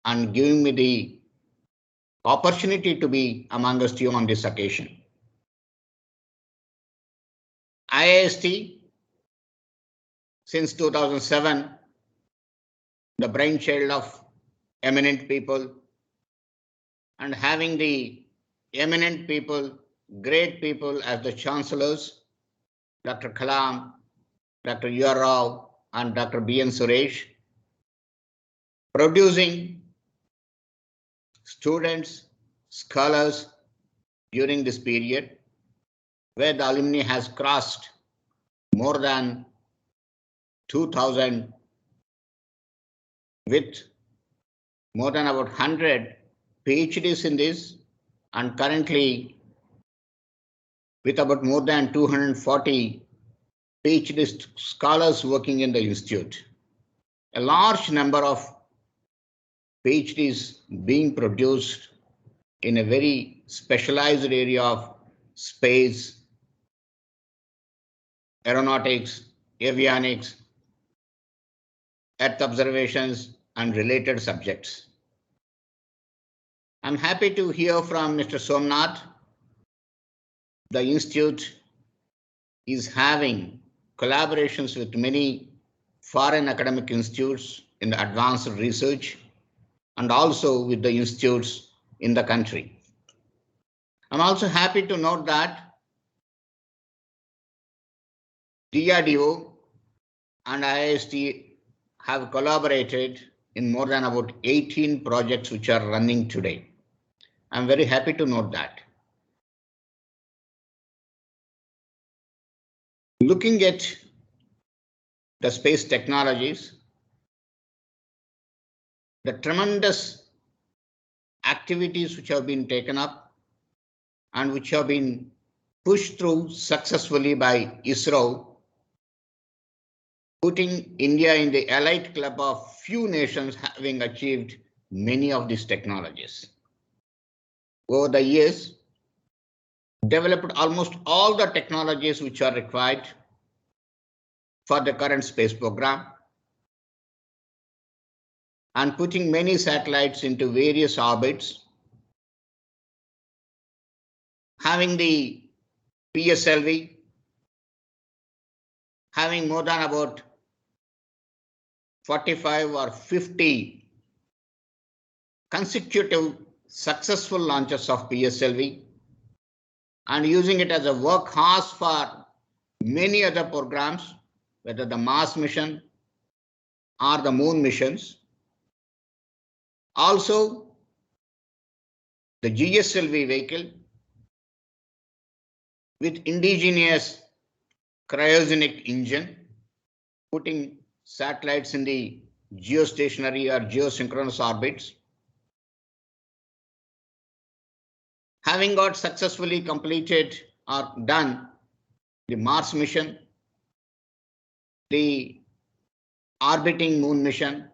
and giving me the opportunity to be amongst you on this occasion. IIST, since 2007, the brainchild of eminent people, and having the eminent people, great people as the chancellors, Dr. Kalam, Dr. U.R. Rao, and Dr. B.N. Suresh, producing students, scholars during this period, where the alumni has crossed more than 2,000 with more than about 100 PhDs in this, and currently with about more than 240 PhD scholars working in the institute. A large number of PhDs being produced in a very specialized area of space, aeronautics, avionics, Earth observations, and related subjects. I'm happy to hear from Mr. Somnath. The institute is having collaborations with many foreign academic institutes in the advanced research and also with the institutes in the country. I'm also happy to note that DRDO and IIST have collaborated in more than about 18 projects which are running today. I'm very happy to note that. Looking at the space technologies, the tremendous activities which have been taken up and which have been pushed through successfully by ISRO, putting India in the elite club of few nations having achieved many of these technologies. Over the years, developed almost all the technologies which are required for the current space program, and putting many satellites into various orbits, having the PSLV, having more than about 45 or 50 consecutive successful launches of PSLV, and using it as a workhorse for many other programs, whether the Mars mission or the moon missions. Also, the GSLV vehicle with indigenous cryogenic engine, putting satellites in the geostationary or geosynchronous orbits. Having got successfully completed or done the Mars mission, the orbiting moon mission,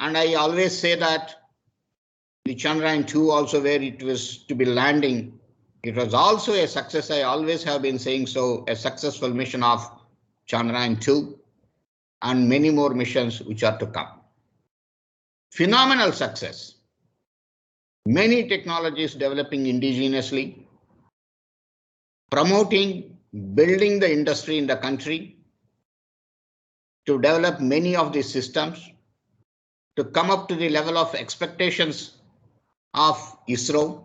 and I always say that the Chandrayaan-2 also, where it was to be landing, it was also a success. I always have been saying so, a successful mission of Chandrayaan-2 and many more missions which are to come. Phenomenal success. Many technologies developing indigenously, promoting, building the industry in the country to develop many of these systems, to come up to the level of expectations of ISRO,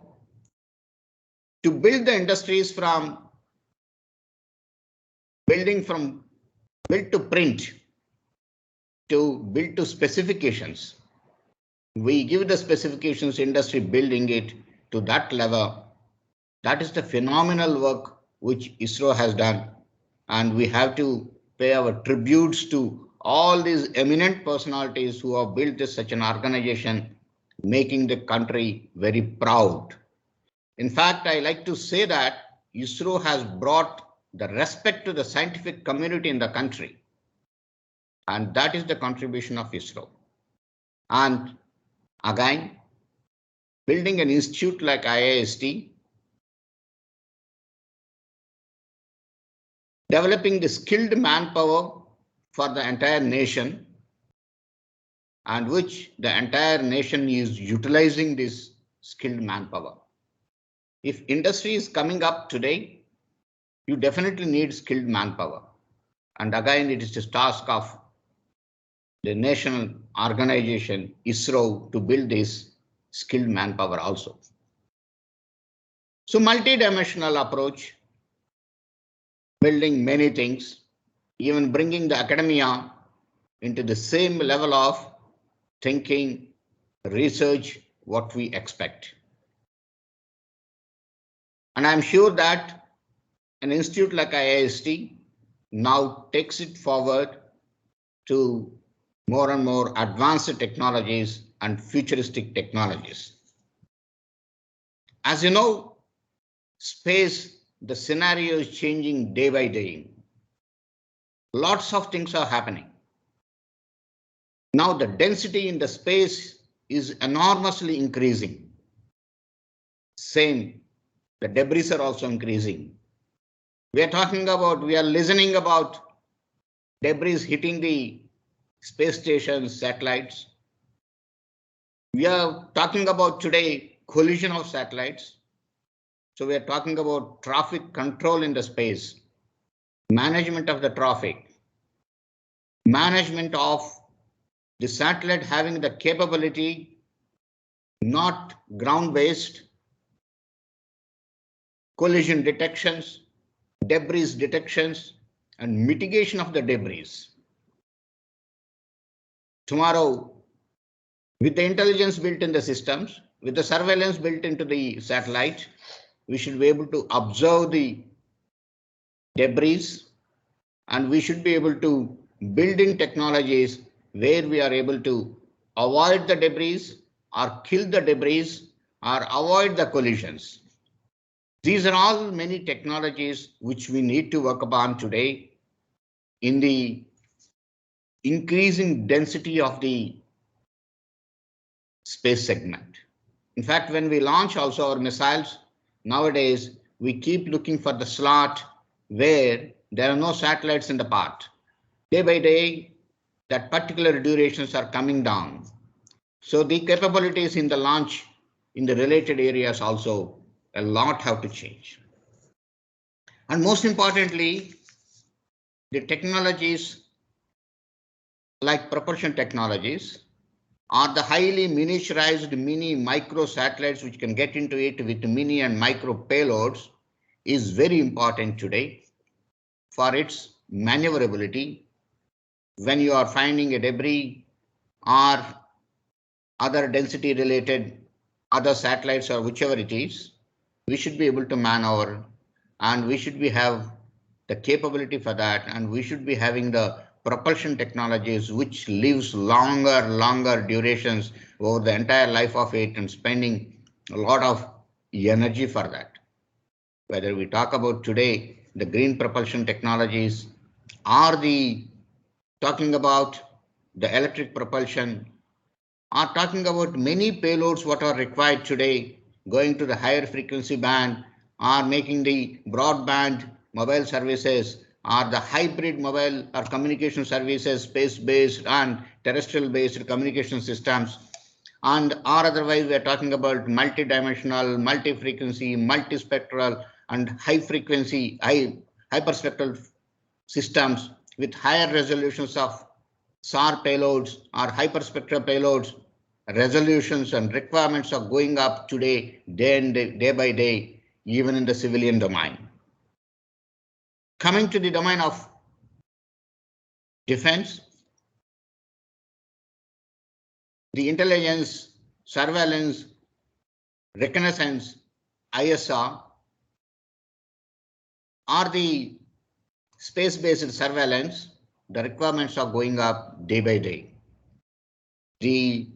to build the industries from build to print, to build to specifications. We give the specifications, industry building it to that level. That is the phenomenal work which ISRO has done. And we have to pay our tributes to all these eminent personalities who have built such an organization, making the country very proud. In fact, I like to say that ISRO has brought the respect to the scientific community in the country. And that is the contribution of ISRO. And again, building an institute like IIST, developing the skilled manpower for the entire nation, and which the entire nation is utilizing this skilled manpower. If industry is coming up today, you definitely need skilled manpower. And again, it is the task of the national organization ISRO to build this skilled manpower also. So multi-dimensional approach, building many things, even bringing the academia into the same level of thinking, research, what we expect. And I'm sure that an institute like IIST now takes it forward to more and more advanced technologies and futuristic technologies. As you know, space, the scenario is changing day by day. Lots of things are happening. Now the density in the space is enormously increasing. Same, the debris are also increasing. We are listening about debris hitting the space stations, satellites. We are talking about today collision of satellites. So we are talking about traffic control in the space, management of the traffic, management of the satellite having the capability, not ground-based, collision detections, debris detections, and mitigation of the debris. Tomorrow, with the intelligence built in the systems, with the surveillance built into the satellite, we should be able to observe the debris, and we should be able to build in technologies where we are able to avoid the debris or kill the debris or avoid the collisions. These are all many technologies which we need to work upon today in the increasing density of the space segment. In fact, when we launch also our missiles, nowadays we keep looking for the slot where there are no satellites in the path. Day by day, that particular durations are coming down. So the capabilities in the launch in the related areas also a lot have to change. And most importantly, the technologies like propulsion technologies are the highly miniaturized mini micro satellites which can get into it with mini and micro payloads is very important today for its maneuverability. When you are finding a debris or other density related other satellites or whichever it is, we should be able to maneuver, and we should have the capability for that, and we should be having the propulsion technologies which lives longer durations over the entire life of it, and spending a lot of energy for that. Whether we talk about today the green propulsion technologies or the talking about the electric propulsion, are talking about many payloads what are required today, going to the higher frequency band, are making the broadband mobile services, or the hybrid mobile or communication services, space-based and terrestrial-based communication systems, and or otherwise we are talking about multi-dimensional, multi-frequency, multispectral, and high-frequency, hyperspectral systems with higher resolutions of SAR payloads or hyperspectral payloads. Resolutions and requirements are going up today, day by day, even in the civilian domain. Coming to the domain of defense, the intelligence, surveillance, reconnaissance, ISR, or the space-based surveillance, the requirements are going up day by day. The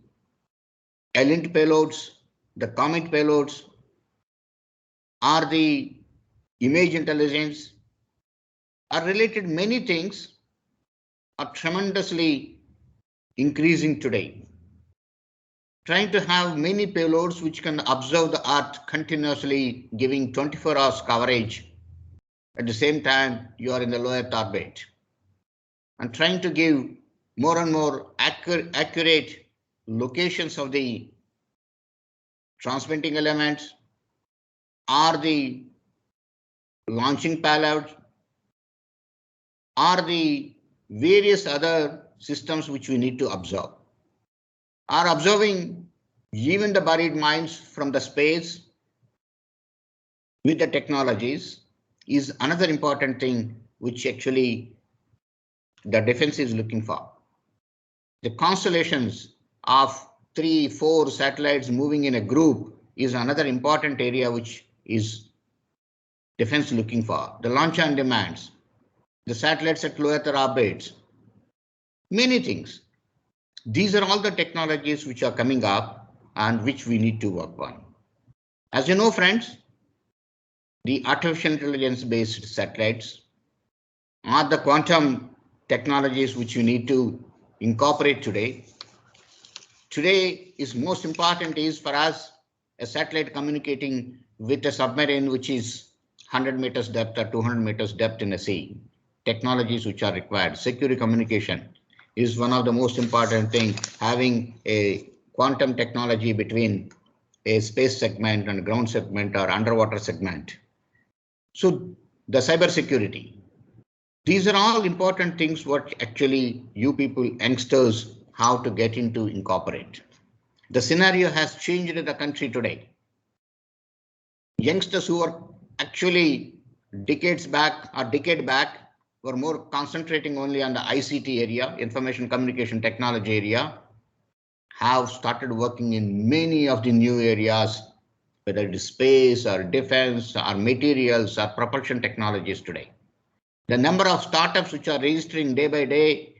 ELINT payloads, the COMET payloads, or the image intelligence are related, many things are tremendously increasing today. Trying to have many payloads which can observe the Earth continuously, giving 24 hours coverage. At the same time, you are in the low Earth orbit. And trying to give more and more accurate locations of the transmitting elements or the launching payloads or the various other systems which we need to observe. Are observing even the buried mines from the space with the technologies is another important thing which actually the defense is looking for. The constellations of 3-4 satellites moving in a group is another important area which is defense looking for. The launch on demands, the satellites at low Earth orbits, many things. These are all the technologies which are coming up and which we need to work on. As you know, friends, the artificial intelligence based satellites are the quantum technologies which you need to incorporate today. Today is most important is for us a satellite communicating with a submarine which is 100 meters depth or 200 meters depth in the sea. Technologies which are required. Secure communication is one of the most important thing, having a quantum technology between a space segment and ground segment or underwater segment. So the cyber security. These are all important things what actually you people, youngsters, how to get into incorporate. The scenario has changed in the country today. Youngsters who are actually decade back were more concentrating only on the ICT area, information communication technology area, have started working in many of the new areas, whether it is space or defense or materials or propulsion technologies today. The number of startups which are registering day by day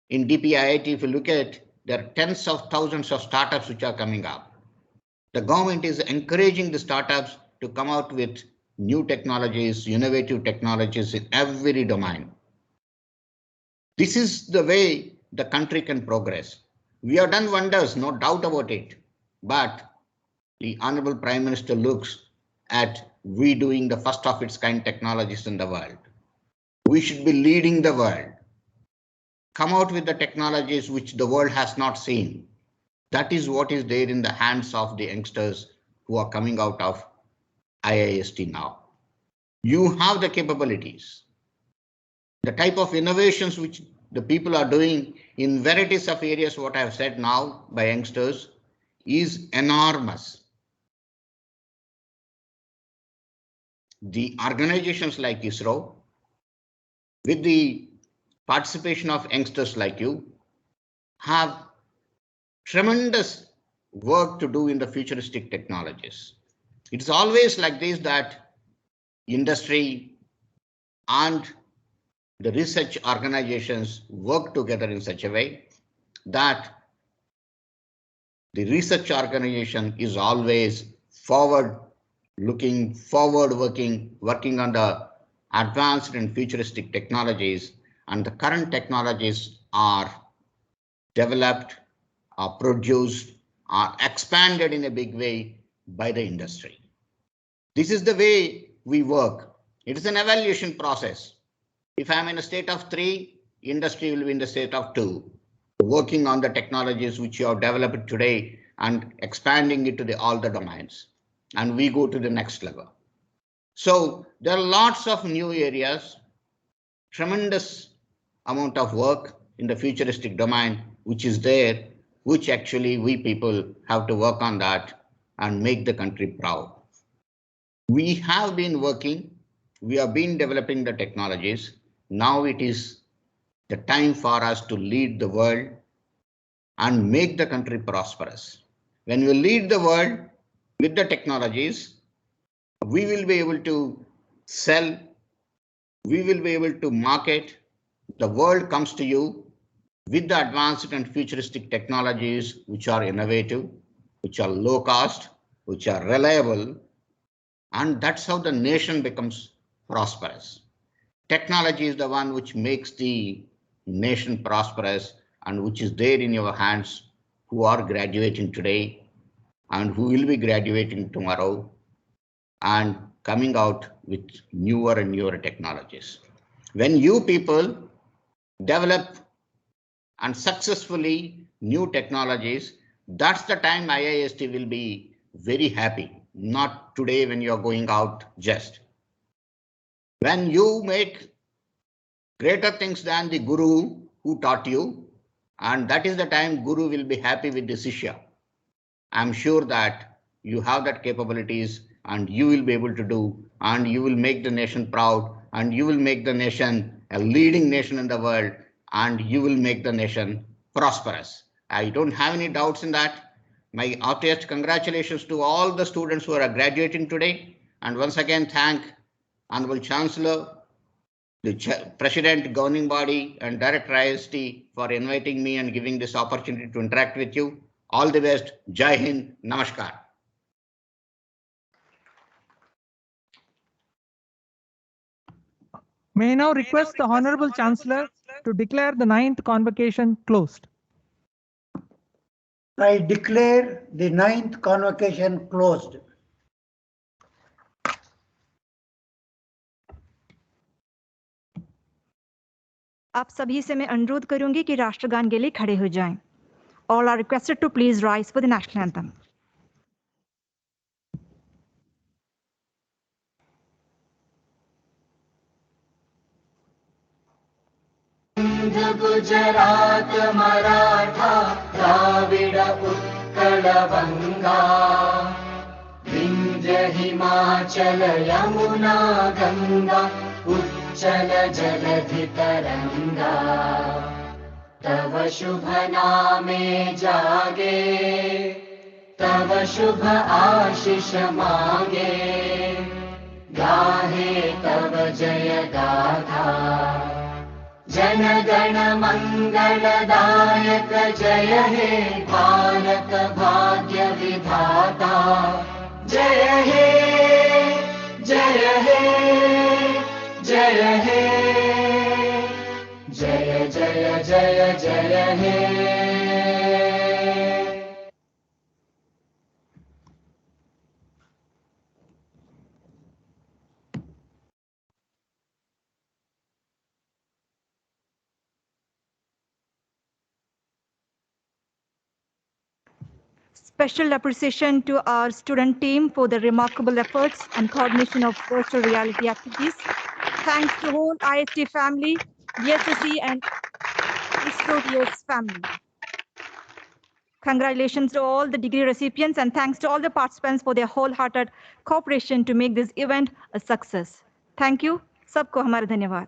in DPIIT, if you look at, there are tens of thousands of startups which are coming up. The government is encouraging the startups to come out with new technologies, innovative technologies in every domain. This is the way the country can progress. We have done wonders, no doubt about it. But the Honorable Prime Minister looks at we doing the first of its kind technologies in the world. We should be leading the world. Come out with the technologies which the world has not seen. That is what is there in the hands of the youngsters who are coming out of IIST now. You have the capabilities. The type of innovations which the people are doing in varieties of areas, what I have said now by youngsters, is enormous. The organizations like ISRO, with the participation of youngsters like you, have tremendous work to do in the futuristic technologies. It's always like this that industry and the research organizations work together in such a way that the research organization is always forward looking, forward working on the advanced and futuristic technologies, and the current technologies are developed, are produced, are expanded in a big way by the industry. This is the way we work. It is an evaluation process. If I'm in a state of 3, industry will be in the state of 2, working on the technologies which you have developed today and expanding it to all the domains. And we go to the next level. So there are lots of new areas, tremendous amount of work in the futuristic domain, which is there, which actually we people have to work on that and make the country proud. We have been working, we have been developing the technologies. Now it is the time for us to lead the world and make the country prosperous. When we lead the world with the technologies, we will be able to sell, we will be able to market, the world comes to you with the advanced and futuristic technologies which are innovative, which are low cost, which are reliable, and that's how the nation becomes prosperous. Technology is the one which makes the nation prosperous and which is there in your hands, who are graduating today and who will be graduating tomorrow and coming out with newer and newer technologies. When you people develop and successfully new technologies, that's the time IIST will be very happy. Not today when you're going out just. When you make greater things than the guru who who taught you, and that is the time Guru will be happy with the Shishya. I'm sure that you have that capabilities and you will be able to do, and you will make the nation proud, and you will make the nation a leading nation in the world, and you will make the nation prosperous. I don't have any doubts in that. My utmost congratulations to all the students who are graduating today, and once again thank Honorable Chancellor, the President, Governing Body, and Director IIST for inviting me and giving this opportunity to interact with you. All the best. Jai Hind. Namaskar. May I now request the Honorable Chancellor to declare the 9th convocation closed. I declare the 9th convocation closed. आप सभी से मैं अनुरोध करूंगी कि राष्ट्रगान के लिए खड़े हो जाएं. All are requested to please rise for the national anthem. Gujarat Maratha Dravid Utkal बंगा विंध्य हिमाचल यमुना गंगा उच्चल जलधि तरंगा तव शुभ नामे जागे तव शुभ आशीष मांगे गाहे तव जय गाथा जन गण मंगलदायक जय हे भारत भाग्य विधाता जय हे जय हे जय हे जय जय जय जय हे Special appreciation to our student team for the remarkable efforts and coordination of virtual reality activities. Thanks to whole IIST family, DSSC and ISRO family. Congratulations to all the degree recipients and thanks to all the participants for their wholehearted cooperation to make this event a success. Thank you. सबको हमारा धन्यवाद.